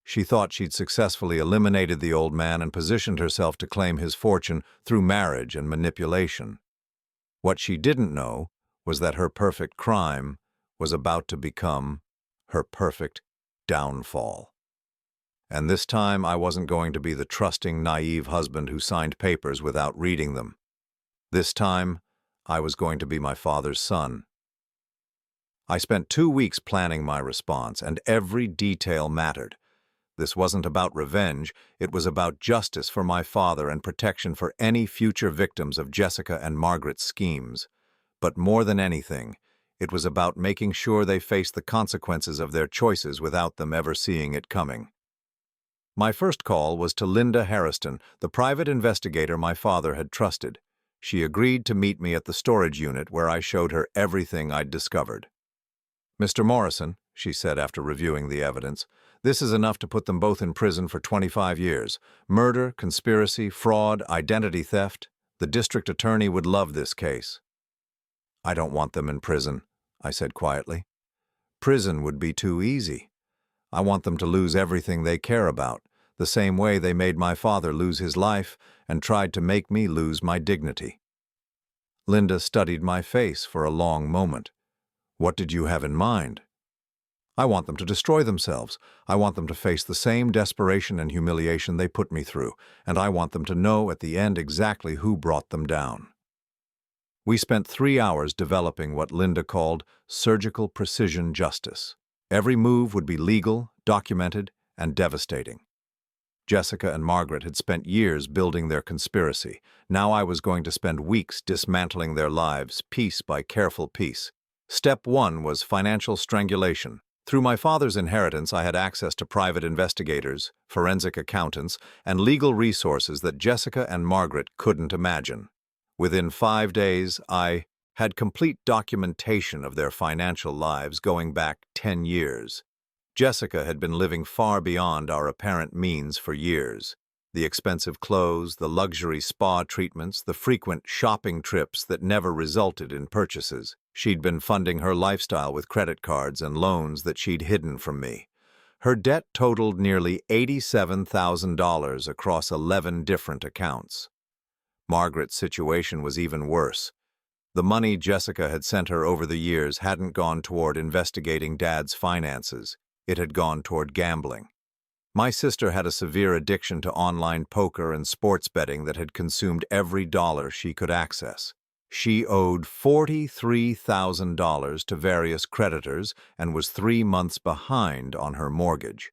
She thought she'd successfully eliminated the old man and positioned herself to claim his fortune through marriage and manipulation. What she didn't know was that her perfect crime was about to become her perfect downfall. And this time I wasn't going to be the trusting, naive husband who signed papers without reading them. This time I was going to be my father's son. I spent 2 weeks planning my response, and every detail mattered. This wasn't about revenge, it was about justice for my father and protection for any future victims of Jessica and Margaret's schemes. But more than anything, it was about making sure they faced the consequences of their choices without them ever seeing it coming. My first call was to Linda Harriston, the private investigator my father had trusted. She agreed to meet me at the storage unit where I showed her everything I'd discovered. "Mr. Morrison," she said after reviewing the evidence, "this is enough to put them both in prison for 25 years. Murder, conspiracy, fraud, identity theft. The district attorney would love this case." "I don't want them in prison," I said quietly. "Prison would be too easy. I want them to lose everything they care about, the same way they made my father lose his life and tried to make me lose my dignity." Linda studied my face for a long moment. "What did you have in mind?" "I want them to destroy themselves. I want them to face the same desperation and humiliation they put me through, and I want them to know at the end exactly who brought them down." We spent 3 hours developing what Linda called surgical precision justice. Every move would be legal, documented, and devastating. Jessica and Margaret had spent years building their conspiracy. Now I was going to spend weeks dismantling their lives, piece by careful piece. Step 1 was financial strangulation. Through my father's inheritance, I had access to private investigators, forensic accountants, and legal resources that Jessica and Margaret couldn't imagine. Within 5 days, I had complete documentation of their financial lives going back 10 years. Jessica had been living far beyond our apparent means for years. The expensive clothes, the luxury spa treatments, the frequent shopping trips that never resulted in purchases. She'd been funding her lifestyle with credit cards and loans that she'd hidden from me. Her debt totaled nearly $87,000 across 11 different accounts. Margaret's situation was even worse. The money Jessica had sent her over the years hadn't gone toward investigating Dad's finances. It had gone toward gambling. My sister had a severe addiction to online poker and sports betting that had consumed every dollar she could access. She owed $43,000 to various creditors and was 3 months behind on her mortgage.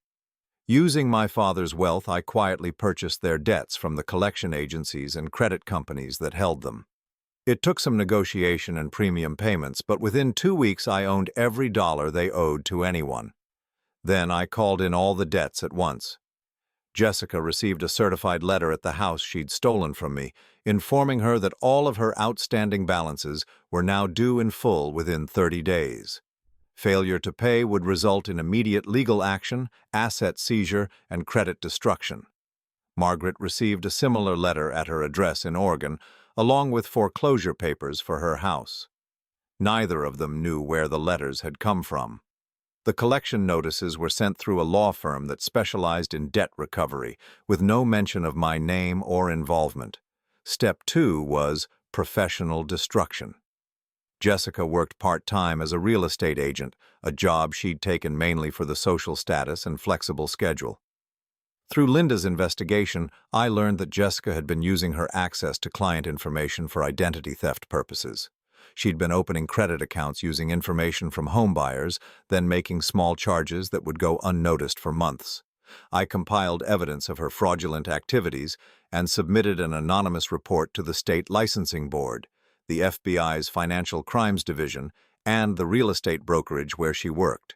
Using my father's wealth, I quietly purchased their debts from the collection agencies and credit companies that held them. It took some negotiation and premium payments, but within 2 weeks I owned every dollar they owed to anyone. Then I called in all the debts at once. Jessica received a certified letter at the house she'd stolen from me, informing her that all of her outstanding balances were now due in full within 30 days. Failure to pay would result in immediate legal action, asset seizure, and credit destruction. Margaret received a similar letter at her address in Oregon, along with foreclosure papers for her house. Neither of them knew where the letters had come from. The collection notices were sent through a law firm that specialized in debt recovery, with no mention of my name or involvement. Step 2 was professional destruction. Jessica worked part-time as a real estate agent, a job she'd taken mainly for the social status and flexible schedule. Through Linda's investigation, I learned that Jessica had been using her access to client information for identity theft purposes. She'd been opening credit accounts using information from home buyers, then making small charges that would go unnoticed for months. I compiled evidence of her fraudulent activities and submitted an anonymous report to the State Licensing Board, the FBI's Financial Crimes Division, and the real estate brokerage where she worked.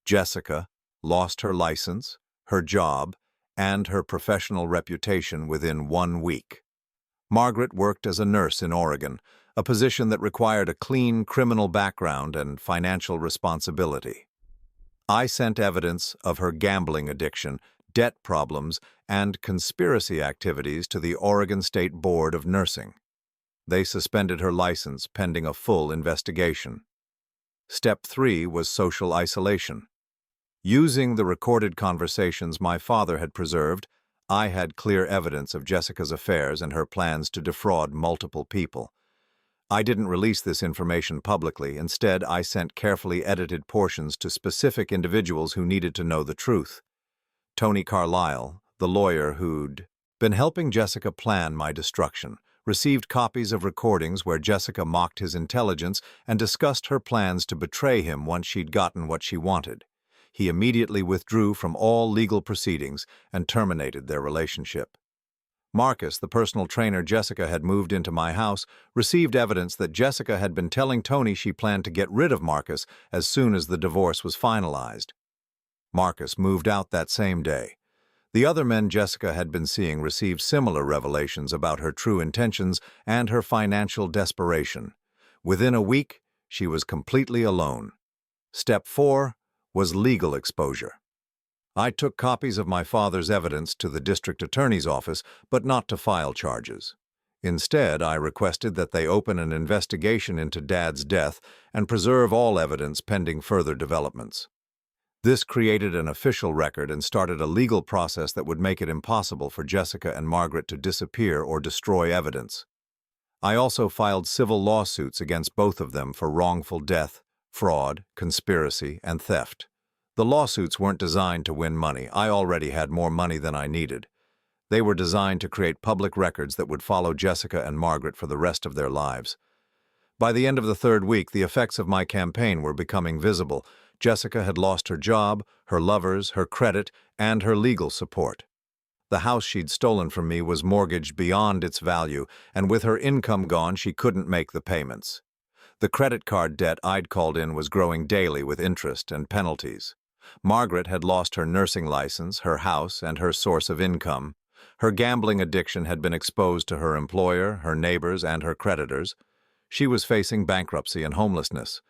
Jessica lost her license, her job, and her professional reputation within 1 week. Margaret worked as a nurse in Oregon, a position that required a clean criminal background and financial responsibility. I sent evidence of her gambling addiction, debt problems, and conspiracy activities to the Oregon State Board of Nursing. They suspended her license pending a full investigation. Step 3 was social isolation. Using the recorded conversations my father had preserved, I had clear evidence of Jessica's affairs and her plans to defraud multiple people. I didn't release this information publicly. Instead, I sent carefully edited portions to specific individuals who needed to know the truth. Tony Carlisle, the lawyer who'd been helping Jessica plan my destruction, received copies of recordings where Jessica mocked his intelligence and discussed her plans to betray him once she'd gotten what she wanted. He immediately withdrew from all legal proceedings and terminated their relationship. Marcus, the personal trainer Jessica had moved into my house, received evidence that Jessica had been telling Tony she planned to get rid of Marcus as soon as the divorce was finalized. Marcus moved out that same day. The other men Jessica had been seeing received similar revelations about her true intentions and her financial desperation. Within a week, she was completely alone. Step 4 was legal exposure. I took copies of my father's evidence to the district attorney's office, but not to file charges. Instead, I requested that they open an investigation into Dad's death and preserve all evidence pending further developments. This created an official record and started a legal process that would make it impossible for Jessica and Margaret to disappear or destroy evidence. I also filed civil lawsuits against both of them for wrongful death, fraud, conspiracy, and theft. The lawsuits weren't designed to win money. I already had more money than I needed. They were designed to create public records that would follow Jessica and Margaret for the rest of their lives. By the end of the third week, the effects of my campaign were becoming visible. Jessica had lost her job, her lovers, her credit, and her legal support. The house she'd stolen from me was mortgaged beyond its value, and with her income gone, she couldn't make the payments. The credit card debt I'd called in was growing daily with interest and penalties. Margaret had lost her nursing license, her house, and her source of income. Her gambling addiction had been exposed to her employer, her neighbors, and her creditors. She was facing bankruptcy and homelessness.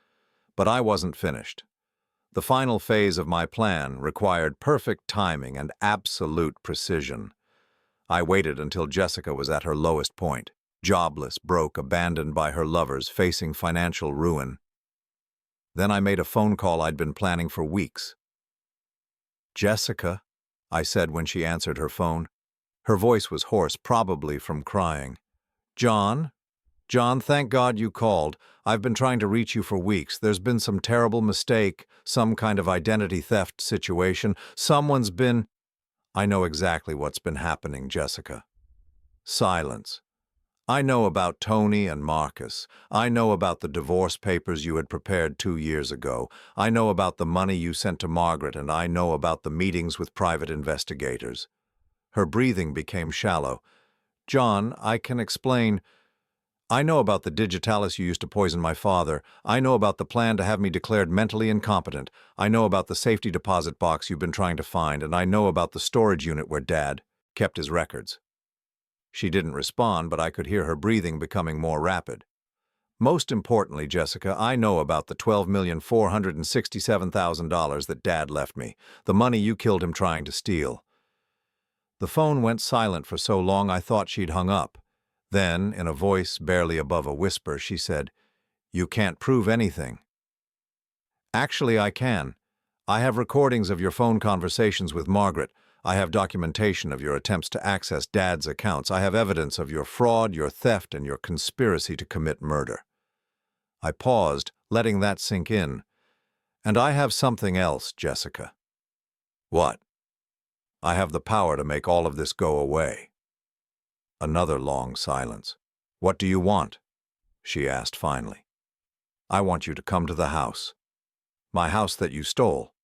But I wasn't finished. The final phase of my plan required perfect timing and absolute precision. I waited until Jessica was at her lowest point, jobless, broke, abandoned by her lovers, facing financial ruin. Then I made a phone call I'd been planning for weeks. "Jessica," I said when she answered her phone. Her voice was hoarse, probably from crying. "John? John, thank God you called. I've been trying to reach you for weeks. There's been some terrible mistake, some kind of identity theft situation. Someone's been—" "I know exactly what's been happening, Jessica." Silence. "I know about Tony and Marcus. I know about the divorce papers you had prepared 2 years ago. I know about the money you sent to Margaret, and I know about the meetings with private investigators." Her breathing became shallow. "John, I can explain. I know about the digitalis you used to poison my father. I know about the plan to have me declared mentally incompetent. I know about the safety deposit box you've been trying to find, and I know about the storage unit where Dad kept his records." She didn't respond, but I could hear her breathing becoming more rapid. "Most importantly, Jessica, I know about the $12,467,000 that Dad left me, the money you killed him trying to steal." The phone went silent for so long I thought she'd hung up. Then, in a voice barely above a whisper, she said, "You can't prove anything." "Actually, I can. I have recordings of your phone conversations with Margaret. I have documentation of your attempts to access Dad's accounts. I have evidence of your fraud, your theft, and your conspiracy to commit murder." I paused, letting that sink in. "And I have something else, Jessica." "What?" "I have the power to make all of this go away." Another long silence. "What do you want?" she asked finally. "I want you to come to the house. My house that you stole.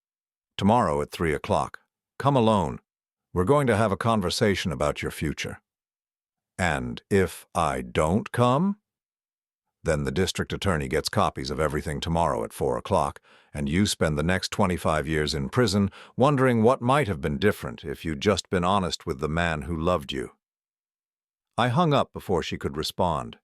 Tomorrow at 3 o'clock. Come alone. We're going to have a conversation about your future." "And if I don't come?" "Then the district attorney gets copies of everything tomorrow at 4 o'clock, and you spend the next 25 years in prison wondering what might have been different if you'd just been honest with the man who loved you." I hung up before she could respond.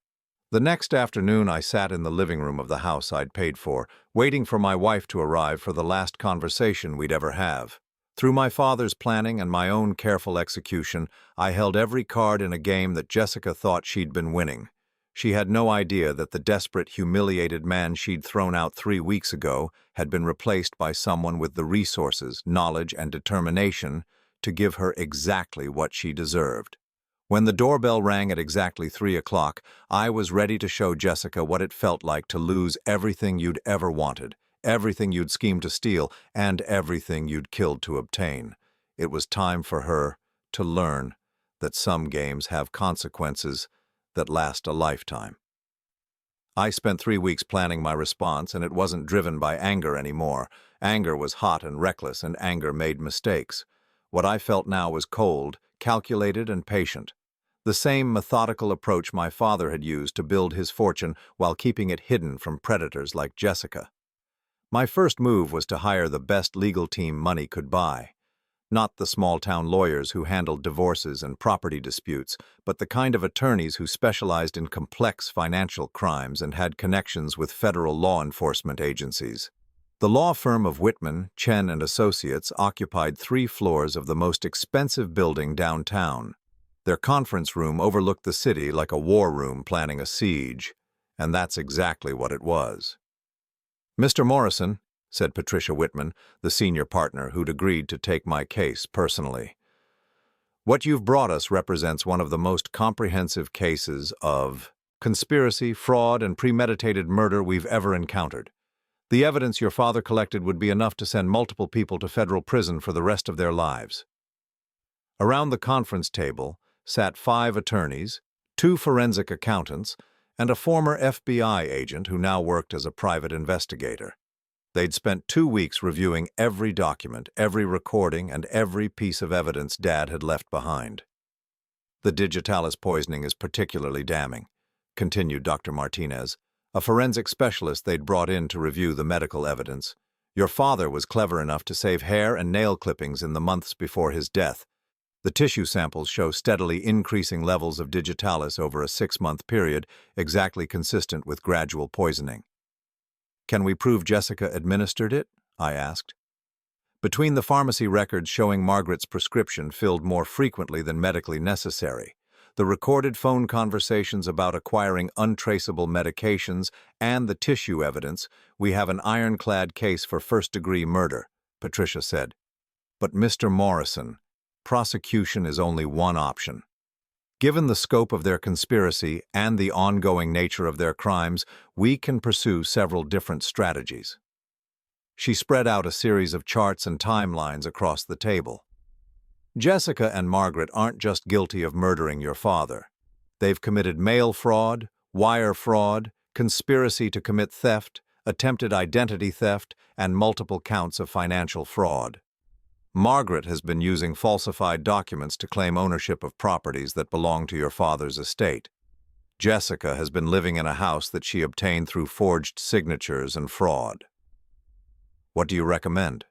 The next afternoon, I sat in the living room of the house I'd paid for, waiting for my wife to arrive for the last conversation we'd ever have. Through my father's planning and my own careful execution, I held every card in a game that Jessica thought she'd been winning. She had no idea that the desperate, humiliated man she'd thrown out 3 weeks ago had been replaced by someone with the resources, knowledge, and determination to give her exactly what she deserved. When the doorbell rang at exactly 3 o'clock, I was ready to show Jessica what it felt like to lose everything you'd ever wanted, everything you'd schemed to steal, and everything you'd killed to obtain. It was time for her to learn that some games have consequences that last a lifetime. I spent 3 weeks planning my response, and it wasn't driven by anger anymore. Anger was hot and reckless, and anger made mistakes. What I felt now was cold, calculated, and patient. The same methodical approach my father had used to build his fortune while keeping it hidden from predators like Jessica. My first move was to hire the best legal team money could buy. Not the small-town lawyers who handled divorces and property disputes, but the kind of attorneys who specialized in complex financial crimes and had connections with federal law enforcement agencies. The law firm of Whitman, Chen and Associates occupied 3 floors of the most expensive building downtown. Their conference room overlooked the city like a war room planning a siege, and that's exactly what it was. "Mr. Morrison," said Patricia Whitman, the senior partner who'd agreed to take my case personally, "what you've brought us represents one of the most comprehensive cases of conspiracy, fraud, and premeditated murder we've ever encountered. The evidence your father collected would be enough to send multiple people to federal prison for the rest of their lives." Around the conference table sat 5 attorneys, 2 forensic accountants, and a former FBI agent who now worked as a private investigator. They'd spent 2 weeks reviewing every document, every recording, and every piece of evidence Dad had left behind. "The digitalis poisoning is particularly damning," continued Dr. Martinez, a forensic specialist they'd brought in to review the medical evidence. "Your father was clever enough to save hair and nail clippings in the months before his death. The tissue samples show steadily increasing levels of digitalis over a 6-month period, exactly consistent with gradual poisoning." "Can we prove Jessica administered it?" I asked. "Between the pharmacy records showing Margaret's prescription filled more frequently than medically necessary, the recorded phone conversations about acquiring untraceable medications, and the tissue evidence, we have an ironclad case for first-degree murder," Patricia said. "But Mr. Morrison, prosecution is only one option. Given the scope of their conspiracy and the ongoing nature of their crimes, we can pursue several different strategies." She spread out a series of charts and timelines across the table. "Jessica and Margaret aren't just guilty of murdering your father. They've committed mail fraud, wire fraud, conspiracy to commit theft, attempted identity theft, and multiple counts of financial fraud. Margaret has been using falsified documents to claim ownership of properties that belong to your father's estate. Jessica has been living in a house that she obtained through forged signatures and fraud. What do you recommend?"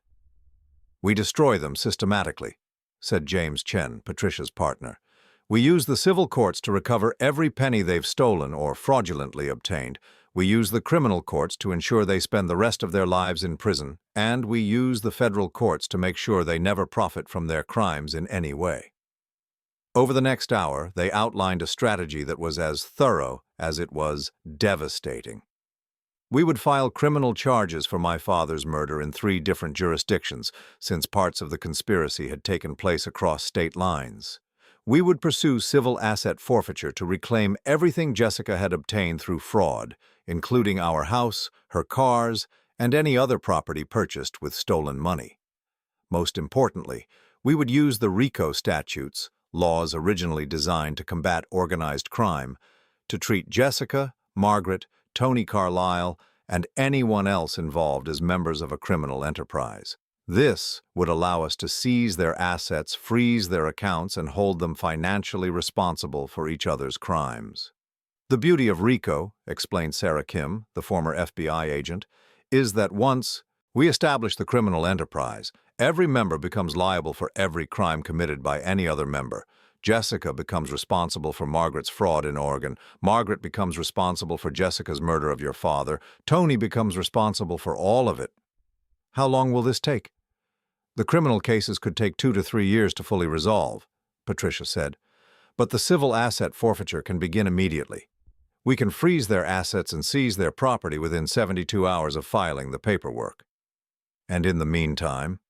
"We destroy them systematically," said James Chen, Patricia's partner. "We use the civil courts to recover every penny they've stolen or fraudulently obtained. We use the criminal courts to ensure they spend the rest of their lives in prison, and we use the federal courts to make sure they never profit from their crimes in any way." Over the next hour, they outlined a strategy that was as thorough as it was devastating. "We would file criminal charges for my father's murder in 3 different jurisdictions, since parts of the conspiracy had taken place across state lines. We would pursue civil asset forfeiture to reclaim everything Jessica had obtained through fraud, including our house, her cars, and any other property purchased with stolen money. Most importantly, we would use the RICO statutes, laws originally designed to combat organized crime, to treat Jessica, Margaret, Tony Carlisle, and anyone else involved as members of a criminal enterprise. This would allow us to seize their assets, freeze their accounts, and hold them financially responsible for each other's crimes. The beauty of RICO, explained Sarah Kim, the former FBI agent, is that once we establish the criminal enterprise, every member becomes liable for every crime committed by any other member. Jessica becomes responsible for Margaret's fraud in Oregon. Margaret becomes responsible for Jessica's murder of your father. Tony becomes responsible for all of it. How long will this take? The criminal cases could take 2 to 3 years to fully resolve, Patricia said. But the civil asset forfeiture can begin immediately. We can freeze their assets and seize their property within 72 hours of filing the paperwork. And in the meantime?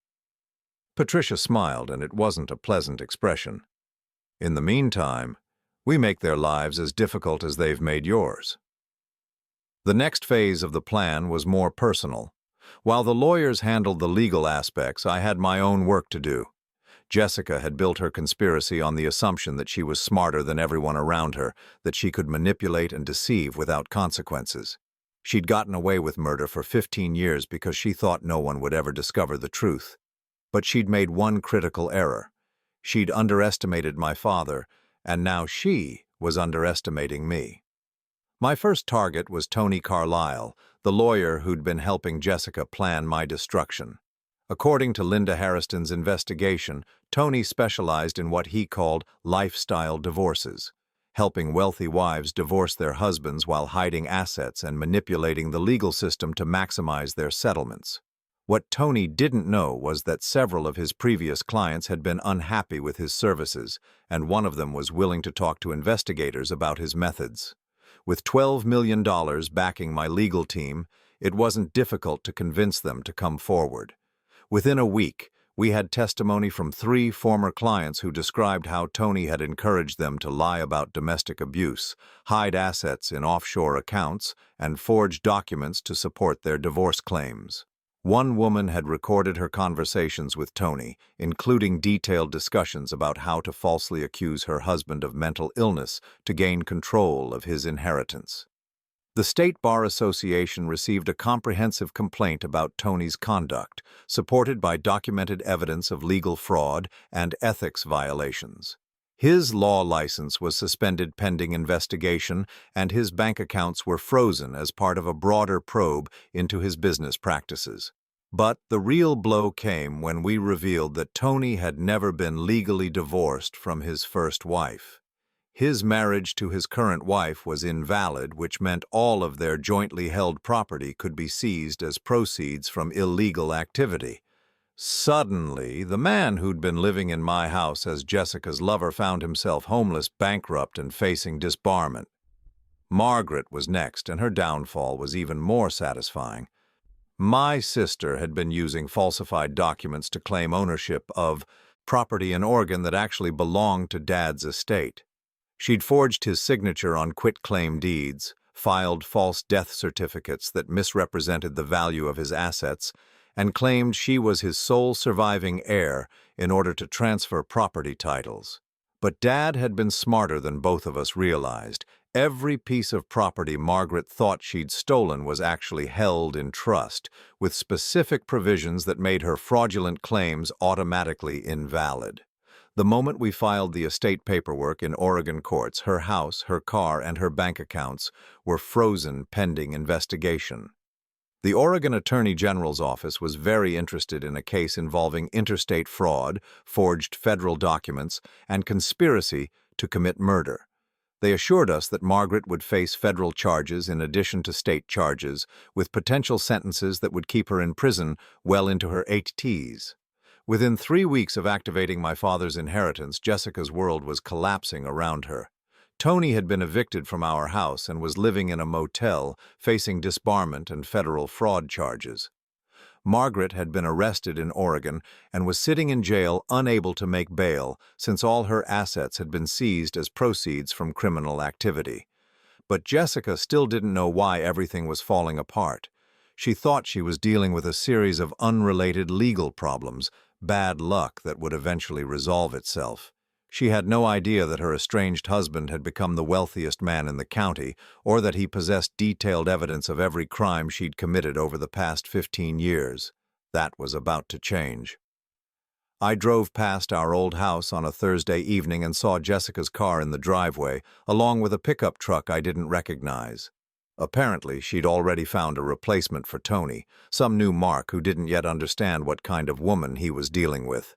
Patricia smiled, and it wasn't a pleasant expression. In the meantime, we make their lives as difficult as they've made yours. The next phase of the plan was more personal. While the lawyers handled the legal aspects, I had my own work to do. Jessica had built her conspiracy on the assumption that she was smarter than everyone around her, that she could manipulate and deceive without consequences. She'd gotten away with murder for 15 years because she thought no one would ever discover the truth. But she'd made one critical error. She'd underestimated my father, and now she was underestimating me. My first target was Tony Carlisle, the lawyer who'd been helping Jessica plan my destruction. According to Linda Harriston's investigation, Tony specialized in what he called lifestyle divorces, helping wealthy wives divorce their husbands while hiding assets and manipulating the legal system to maximize their settlements. What Tony didn't know was that several of his previous clients had been unhappy with his services, and one of them was willing to talk to investigators about his methods. With $12 million backing my legal team, it wasn't difficult to convince them to come forward. Within a week, we had testimony from 3 former clients who described how Tony had encouraged them to lie about domestic abuse, hide assets in offshore accounts, and forge documents to support their divorce claims. One woman had recorded her conversations with Tony, including detailed discussions about how to falsely accuse her husband of mental illness to gain control of his inheritance. The State Bar Association received a comprehensive complaint about Tony's conduct, supported by documented evidence of legal fraud and ethics violations. His law license was suspended pending investigation, and his bank accounts were frozen as part of a broader probe into his business practices. But the real blow came when we revealed that Tony had never been legally divorced from his first wife. His marriage to his current wife was invalid, which meant all of their jointly held property could be seized as proceeds from illegal activity. Suddenly, the man who'd been living in my house as Jessica's lover found himself homeless, bankrupt, and facing disbarment. Margaret was next, and her downfall was even more satisfying. My sister had been using falsified documents to claim ownership of property in Oregon that actually belonged to Dad's estate. She'd forged his signature on quitclaim deeds, filed false death certificates that misrepresented the value of his assets, and claimed she was his sole surviving heir in order to transfer property titles. But Dad had been smarter than both of us realized. Every piece of property Margaret thought she'd stolen was actually held in trust, with specific provisions that made her fraudulent claims automatically invalid. The moment we filed the estate paperwork in Oregon courts, her house, her car, and her bank accounts were frozen pending investigation. The Oregon Attorney General's office was very interested in a case involving interstate fraud, forged federal documents, and conspiracy to commit murder. They assured us that Margaret would face federal charges in addition to state charges, with potential sentences that would keep her in prison well into her 80s. Within 3 weeks of activating my father's inheritance, Jessica's world was collapsing around her. Tony had been evicted from our house and was living in a motel, facing disbarment and federal fraud charges. Margaret had been arrested in Oregon and was sitting in jail unable to make bail since all her assets had been seized as proceeds from criminal activity. But Jessica still didn't know why everything was falling apart. She thought she was dealing with a series of unrelated legal problems, bad luck that would eventually resolve itself. She had no idea that her estranged husband had become the wealthiest man in the county, or that he possessed detailed evidence of every crime she'd committed over the past 15 years. That was about to change. I drove past our old house on a Thursday evening and saw Jessica's car in the driveway, along with a pickup truck I didn't recognize. Apparently, she'd already found a replacement for Tony, some new mark who didn't yet understand what kind of woman he was dealing with.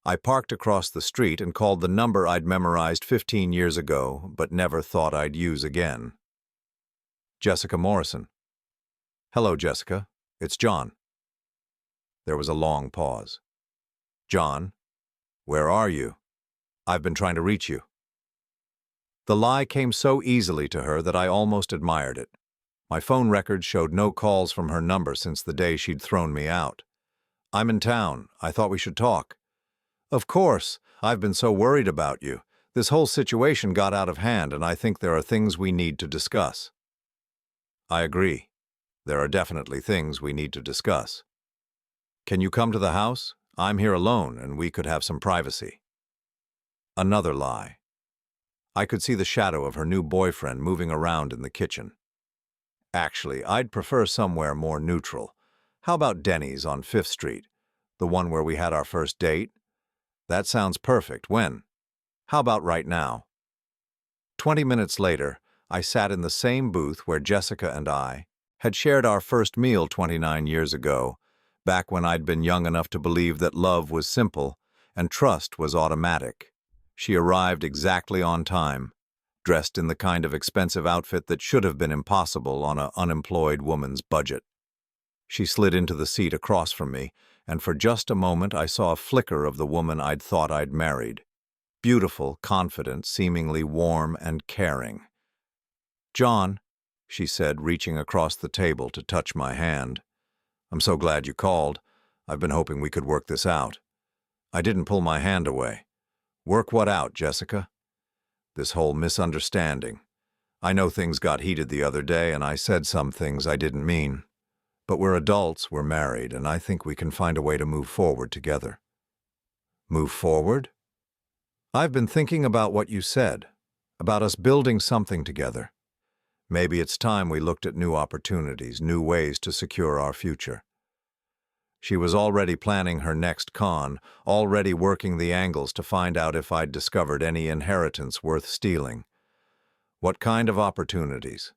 I parked across the street and called the number I'd memorized 15 years ago, but never thought I'd use again. Jessica Morrison. Hello, Jessica. It's John. There was a long pause. John, where are you? I've been trying to reach you. The lie came so easily to her that I almost admired it. My phone records showed no calls from her number since the day she'd thrown me out. I'm in town. I thought we should talk. Of course. I've been so worried about you. This whole situation got out of hand, and I think there are things we need to discuss. I agree. There are definitely things we need to discuss. Can you come to the house? I'm here alone, and we could have some privacy. Another lie. I could see the shadow of her new boyfriend moving around in the kitchen. Actually, I'd prefer somewhere more neutral. How about Denny's on 5th Street? The one where we had our first date? That sounds perfect. When? How about right now? 20 minutes later, I sat in the same booth where Jessica and I had shared our first meal 29 years ago, back when I'd been young enough to believe that love was simple and trust was automatic. She arrived exactly on time, dressed in the kind of expensive outfit that should have been impossible on an unemployed woman's budget. She slid into the seat across from me, and for just a moment I saw a flicker of the woman I'd thought I'd married. Beautiful, confident, seemingly warm and caring. "John," she said, reaching across the table to touch my hand. "I'm so glad you called. I've been hoping we could work this out." I didn't pull my hand away. "Work what out, Jessica?" "This whole misunderstanding. I know things got heated the other day, and I said some things I didn't mean. But we're adults, we're married, and I think we can find a way to move forward together." "Move forward?" "I've been thinking about what you said, about us building something together. Maybe it's time we looked at new opportunities, new ways to secure our future." She was already planning her next con, already working the angles to find out if I'd discovered any inheritance worth stealing. "What kind of opportunities?"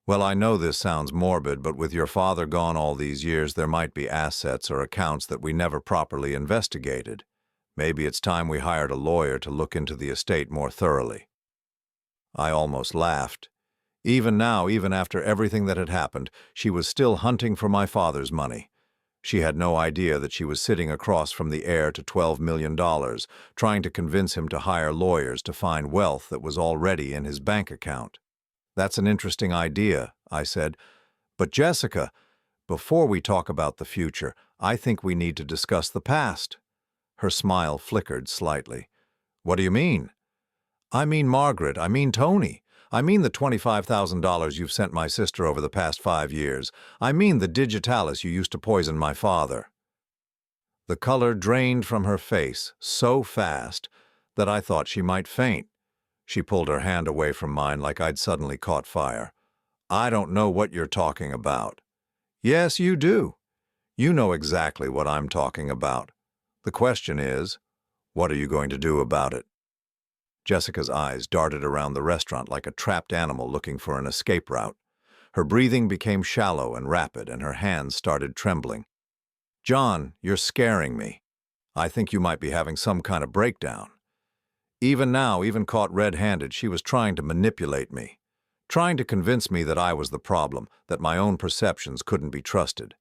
"Well, I know this sounds morbid, but with your father gone all these years, there might be assets or accounts that we never properly investigated. Maybe it's time we hired a lawyer to look into the estate more thoroughly." I almost laughed. Even now, even after everything that had happened, she was still hunting for my father's money. She had no idea that she was sitting across from the heir to $12 million, trying to convince him to hire lawyers to find wealth that was already in his bank account. "That's an interesting idea," I said. "But Jessica, before we talk about the future, I think we need to discuss the past." Her smile flickered slightly. "What do you mean?" "I mean Margaret, I mean Tony. I mean the $25,000 you've sent my sister over the past 5 years. I mean the digitalis you used to poison my father." The color drained from her face so fast that I thought she might faint. She pulled her hand away from mine like I'd suddenly caught fire. "I don't know what you're talking about." "Yes, you do. You know exactly what I'm talking about. The question is, what are you going to do about it?" Jessica's eyes darted around the restaurant like a trapped animal looking for an escape route. Her breathing became shallow and rapid, and her hands started trembling. "John, you're scaring me. I think you might be having some kind of breakdown." Even now, even caught red-handed, she was trying to manipulate me, trying to convince me that I was the problem, that my own perceptions couldn't be trusted.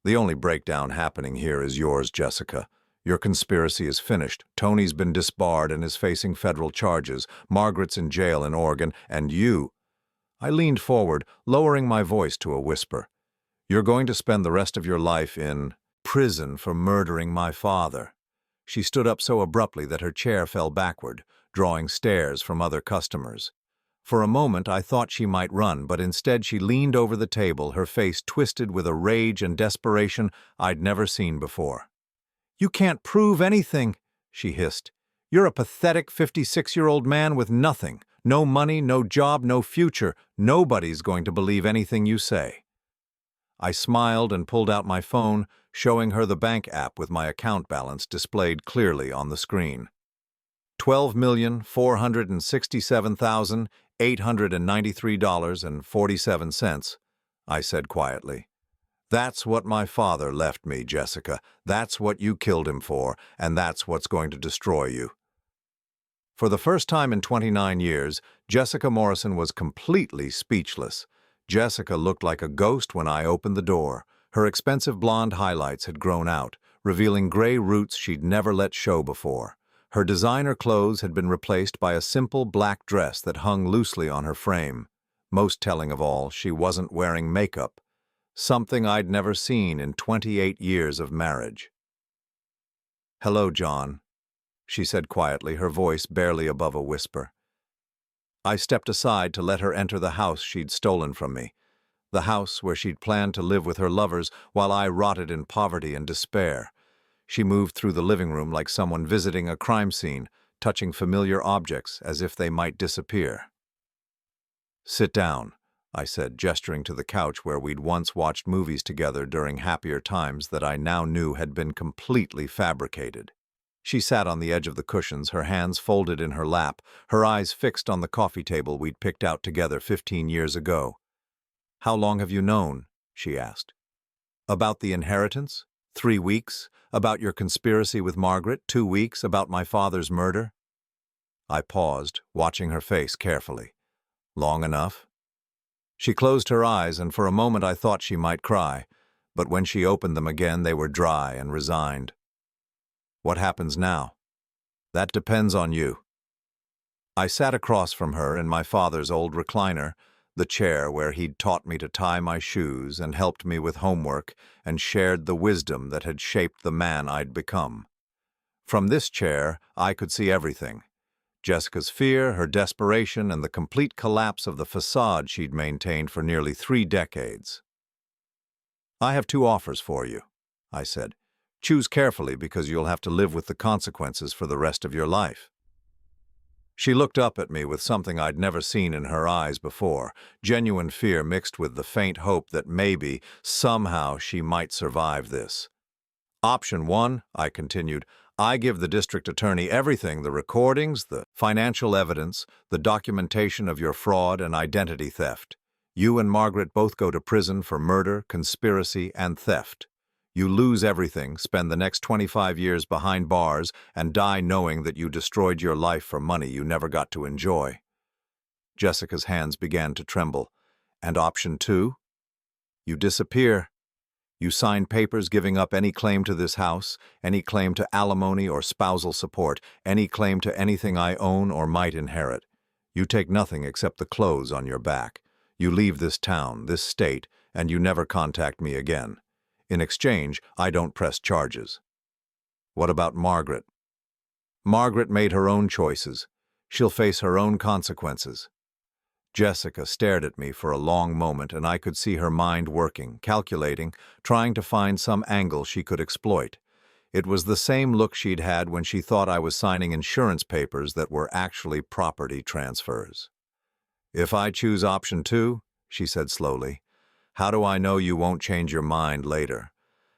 "The only breakdown happening here is yours, Jessica. Your conspiracy is finished. Tony's been disbarred and is facing federal charges. Margaret's in jail in Oregon, and you—" I leaned forward, lowering my voice to a whisper. "You're going to spend the rest of your life in prison for murdering my father." She stood up so abruptly that her chair fell backward, drawing stares from other customers. For a moment I thought she might run, but instead she leaned over the table, her face twisted with a rage and desperation I'd never seen before. "You can't prove anything," she hissed. "You're a pathetic 56-year-old man with nothing. No money, no job, no future. Nobody's going to believe anything you say." I smiled and pulled out my phone, showing her the bank app with my account balance displayed clearly on the screen. $12,467,893.47, I said quietly. "That's what my father left me, Jessica. That's what you killed him for, and that's what's going to destroy you." For the first time in 29 years, Jessica Morrison was completely speechless. Jessica looked like a ghost when I opened the door. Her expensive blonde highlights had grown out, revealing gray roots she'd never let show before. Her designer clothes had been replaced by a simple black dress that hung loosely on her frame. Most telling of all, she wasn't wearing makeup. Something I'd never seen in 28 years of marriage. "Hello, John," she said quietly, her voice barely above a whisper. I stepped aside to let her enter the house she'd stolen from me, the house where she'd planned to live with her lovers while I rotted in poverty and despair. She moved through the living room like someone visiting a crime scene, touching familiar objects as if they might disappear. "Sit down," I said, gesturing to the couch where we'd once watched movies together during happier times that I now knew had been completely fabricated. She sat on the edge of the cushions, her hands folded in her lap, her eyes fixed on the coffee table we'd picked out together 15 years ago. "How long have you known?" she asked. "About the inheritance? 3 weeks? About your conspiracy with Margaret? 2 weeks? About my father's murder?" I paused, watching her face carefully. "Long enough?" She closed her eyes, and for a moment I thought she might cry, but when she opened them again, they were dry and resigned. "What happens now?" "That depends on you." I sat across from her in my father's old recliner, the chair where he'd taught me to tie my shoes and helped me with homework and shared the wisdom that had shaped the man I'd become. From this chair, I could see everything. Jessica's fear, her desperation, and the complete collapse of the facade she'd maintained for nearly 3 decades. "I have 2 offers for you," I said. "Choose carefully because you'll have to live with the consequences for the rest of your life." She looked up at me with something I'd never seen in her eyes before, genuine fear mixed with the faint hope that maybe, somehow, she might survive this. "Option 1, I continued, "I give the district attorney everything, the recordings, the financial evidence, the documentation of your fraud and identity theft. You and Margaret both go to prison for murder, conspiracy, and theft. You lose everything, spend the next 25 years behind bars, and die knowing that you destroyed your life for money you never got to enjoy." Jessica's hands began to tremble. "And option 2? You disappear. You sign papers giving up any claim to this house, any claim to alimony or spousal support, any claim to anything I own or might inherit. You take nothing except the clothes on your back. You leave this town, this state, and you never contact me again. In exchange, I don't press charges." "What about Margaret?" "Margaret made her own choices. She'll face her own consequences." Jessica stared at me for a long moment, and I could see her mind working, calculating, trying to find some angle she could exploit. It was the same look she'd had when she thought I was signing insurance papers that were actually property transfers. "If I choose option 2, she said slowly, "how do I know you won't change your mind later?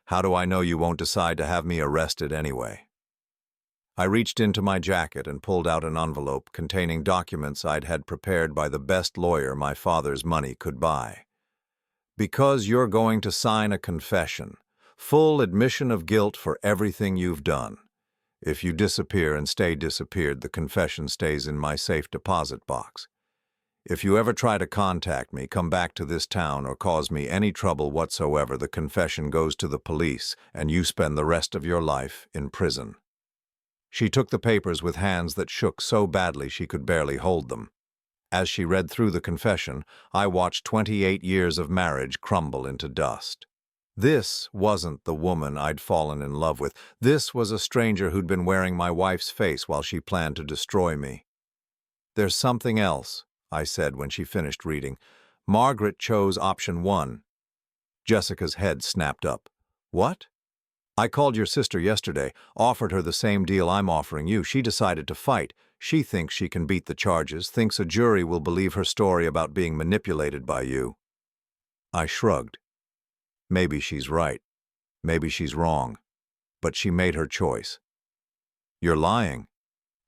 How do I know you won't decide to have me arrested anyway?" I reached into my jacket and pulled out an envelope containing documents I'd had prepared by the best lawyer my father's money could buy. "Because you're going to sign a confession, full admission of guilt for everything you've done. If you disappear and stay disappeared, the confession stays in my safe deposit box. If you ever try to contact me, come back to this town, or cause me any trouble whatsoever, the confession goes to the police, and you spend the rest of your life in prison." She took the papers with hands that shook so badly she could barely hold them. As she read through the confession, I watched 28 years of marriage crumble into dust. This wasn't the woman I'd fallen in love with. This was a stranger who'd been wearing my wife's face while she planned to destroy me. "There's something else," I said when she finished reading. "Margaret chose option 1. Jessica's head snapped up. "What?" "I called your sister yesterday, offered her the same deal I'm offering you. She decided to fight. She thinks she can beat the charges, thinks a jury will believe her story about being manipulated by you." I shrugged. Maybe she's right. Maybe she's wrong. But she made her choice. "You're lying.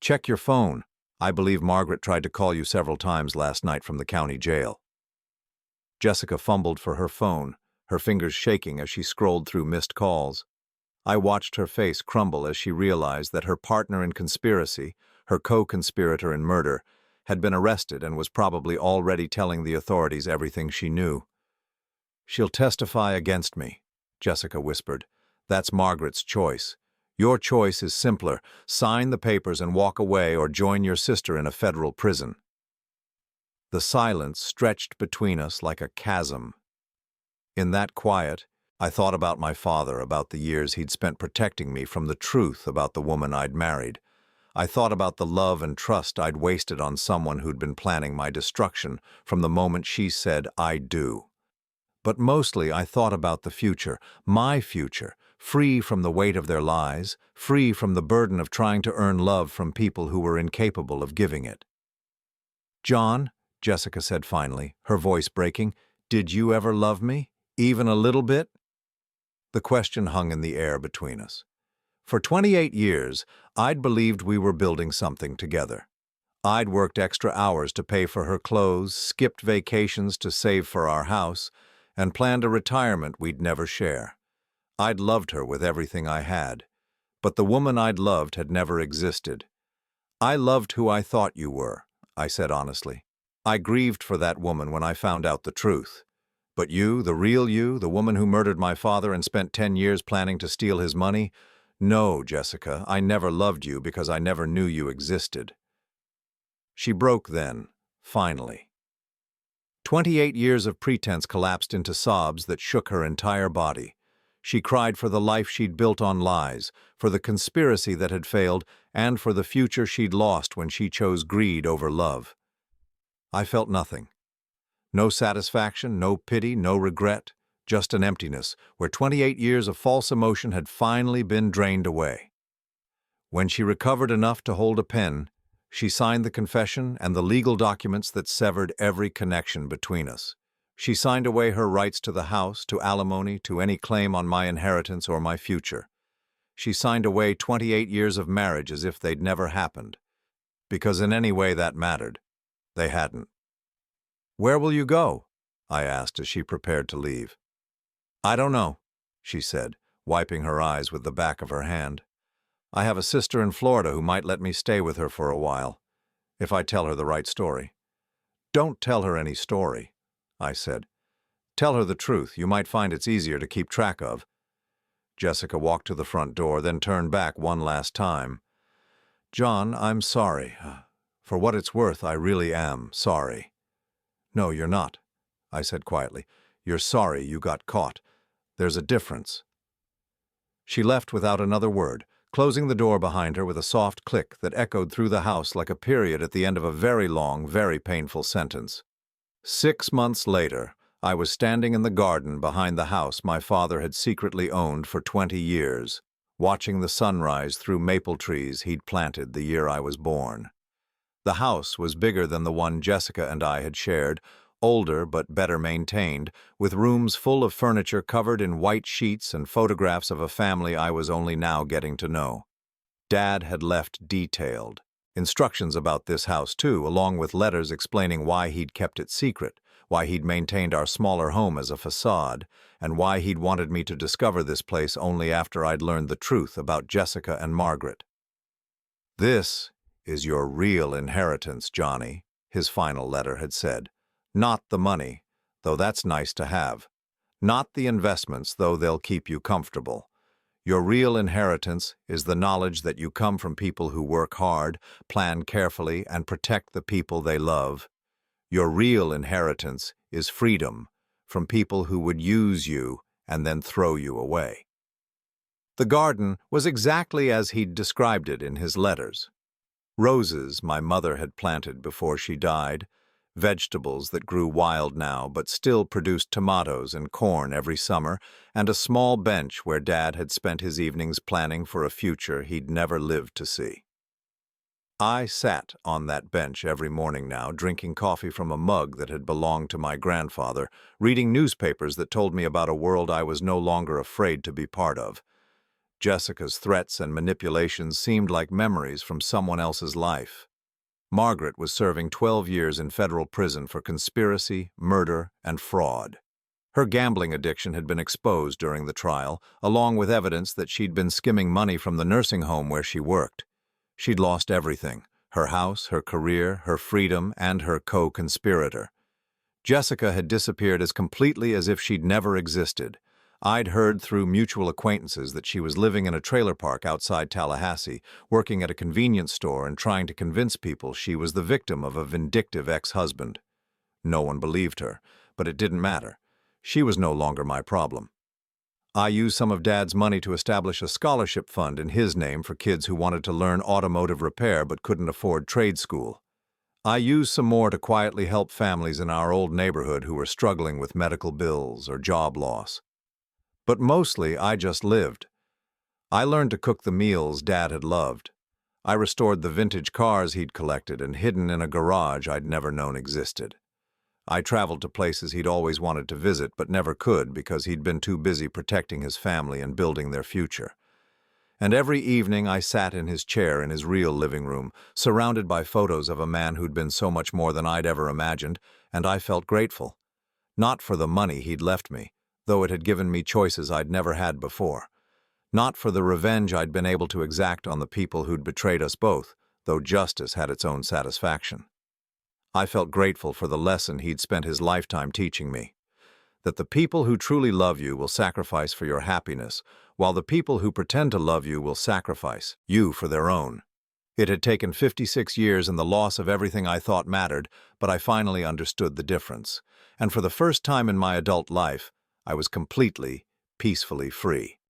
Check your phone. I believe Margaret tried to call you several times last night from the county jail." Jessica fumbled for her phone, her fingers shaking as she scrolled through missed calls. I watched her face crumble as she realized that her partner in conspiracy, her co-conspirator in murder, had been arrested and was probably already telling the authorities everything she knew. "She'll testify against me," Jessica whispered. "That's Margaret's choice. Your choice is simpler. Sign the papers and walk away, or join your sister in a federal prison." The silence stretched between us like a chasm. In that quiet, I thought about my father, about the years he'd spent protecting me from the truth about the woman I'd married. I thought about the love and trust I'd wasted on someone who'd been planning my destruction from the moment she said, "I do." But mostly I thought about the future, my future, free from the weight of their lies, free from the burden of trying to earn love from people who were incapable of giving it. "John," Jessica said finally, her voice breaking, "did you ever love me? Even a little bit?" The question hung in the air between us. For 28 years, I'd believed we were building something together. I'd worked extra hours to pay for her clothes, skipped vacations to save for our house, and planned a retirement we'd never share. I'd loved her with everything I had, but the woman I'd loved had never existed. "I loved who I thought you were," I said honestly. "I grieved for that woman when I found out the truth. But you, the real you, the woman who murdered my father and spent 10 years planning to steal his money, no, Jessica, I never loved you because I never knew you existed." She broke then, finally. 28 years of pretense collapsed into sobs that shook her entire body. She cried for the life she'd built on lies, for the conspiracy that had failed, and for the future she'd lost when she chose greed over love. I felt nothing. No satisfaction, no pity, no regret, just an emptiness where 28 years of false emotion had finally been drained away. When she recovered enough to hold a pen, she signed the confession and the legal documents that severed every connection between us. She signed away her rights to the house, to alimony, to any claim on my inheritance or my future. She signed away 28 years of marriage as if they'd never happened. Because in any way that mattered, they hadn't. "Where will you go?" I asked as she prepared to leave. "I don't know," she said, wiping her eyes with the back of her hand. "I have a sister in Florida who might let me stay with her for a while, if I tell her the right story." "Don't tell her any story," I said. "Tell her the truth. You might find it's easier to keep track of." Jessica walked to the front door, then turned back one last time. "John, I'm sorry. For what it's worth, I really am sorry." "No, you're not," I said quietly. "You're sorry you got caught. There's a difference." She left without another word, closing the door behind her with a soft click that echoed through the house like a period at the end of a very long, very painful sentence. 6 months later, I was standing in the garden behind the house my father had secretly owned for 20 years, watching the sunrise through maple trees he'd planted the year I was born. The house was bigger than the one Jessica and I had shared, older but better maintained, with rooms full of furniture covered in white sheets and photographs of a family I was only now getting to know. Dad had left detailed instructions about this house too, along with letters explaining why he'd kept it secret, why he'd maintained our smaller home as a facade, and why he'd wanted me to discover this place only after I'd learned the truth about Jessica and Margaret. "This is your real inheritance, Johnny," his final letter had said. "Not the money, though that's nice to have. Not the investments, though they'll keep you comfortable. Your real inheritance is the knowledge that you come from people who work hard, plan carefully, and protect the people they love. Your real inheritance is freedom from people who would use you and then throw you away." The garden was exactly as he'd described it in his letters. Roses my mother had planted before she died, vegetables that grew wild now but still produced tomatoes and corn every summer, and a small bench where Dad had spent his evenings planning for a future he'd never lived to see. I sat on that bench every morning now, drinking coffee from a mug that had belonged to my grandfather, reading newspapers that told me about a world I was no longer afraid to be part of. Jessica's threats and manipulations seemed like memories from someone else's life. Margaret was serving 12 years in federal prison for conspiracy, murder, and fraud. Her gambling addiction had been exposed during the trial, along with evidence that she'd been skimming money from the nursing home where she worked. She'd lost everything: her house, her career, her freedom, and her co-conspirator. Jessica had disappeared as completely as if she'd never existed. I'd heard through mutual acquaintances that she was living in a trailer park outside Tallahassee, working at a convenience store and trying to convince people she was the victim of a vindictive ex-husband. No one believed her, but it didn't matter. She was no longer my problem. I used some of Dad's money to establish a scholarship fund in his name for kids who wanted to learn automotive repair but couldn't afford trade school. I used some more to quietly help families in our old neighborhood who were struggling with medical bills or job loss. But mostly I just lived, I learned to cook the meals Dad had loved. I restored the vintage cars he'd collected and hidden in a garage I'd never known existed. I traveled to places he'd always wanted to visit but never could because he'd been too busy protecting his family and building their future. And every evening I sat in his chair in his real living room, surrounded by photos of a man who'd been so much more than I'd ever imagined, and I felt grateful. Not for the money he'd left me, though it had given me choices I'd never had before. Not for the revenge I'd been able to exact on the people who'd betrayed us both, though justice had its own satisfaction. I felt grateful for the lesson he'd spent his lifetime teaching me, that the people who truly love you will sacrifice for your happiness, while the people who pretend to love you will sacrifice you for their own. It had taken 56 years and the loss of everything I thought mattered, but I finally understood the difference. And for the first time in my adult life, I was completely, peacefully free.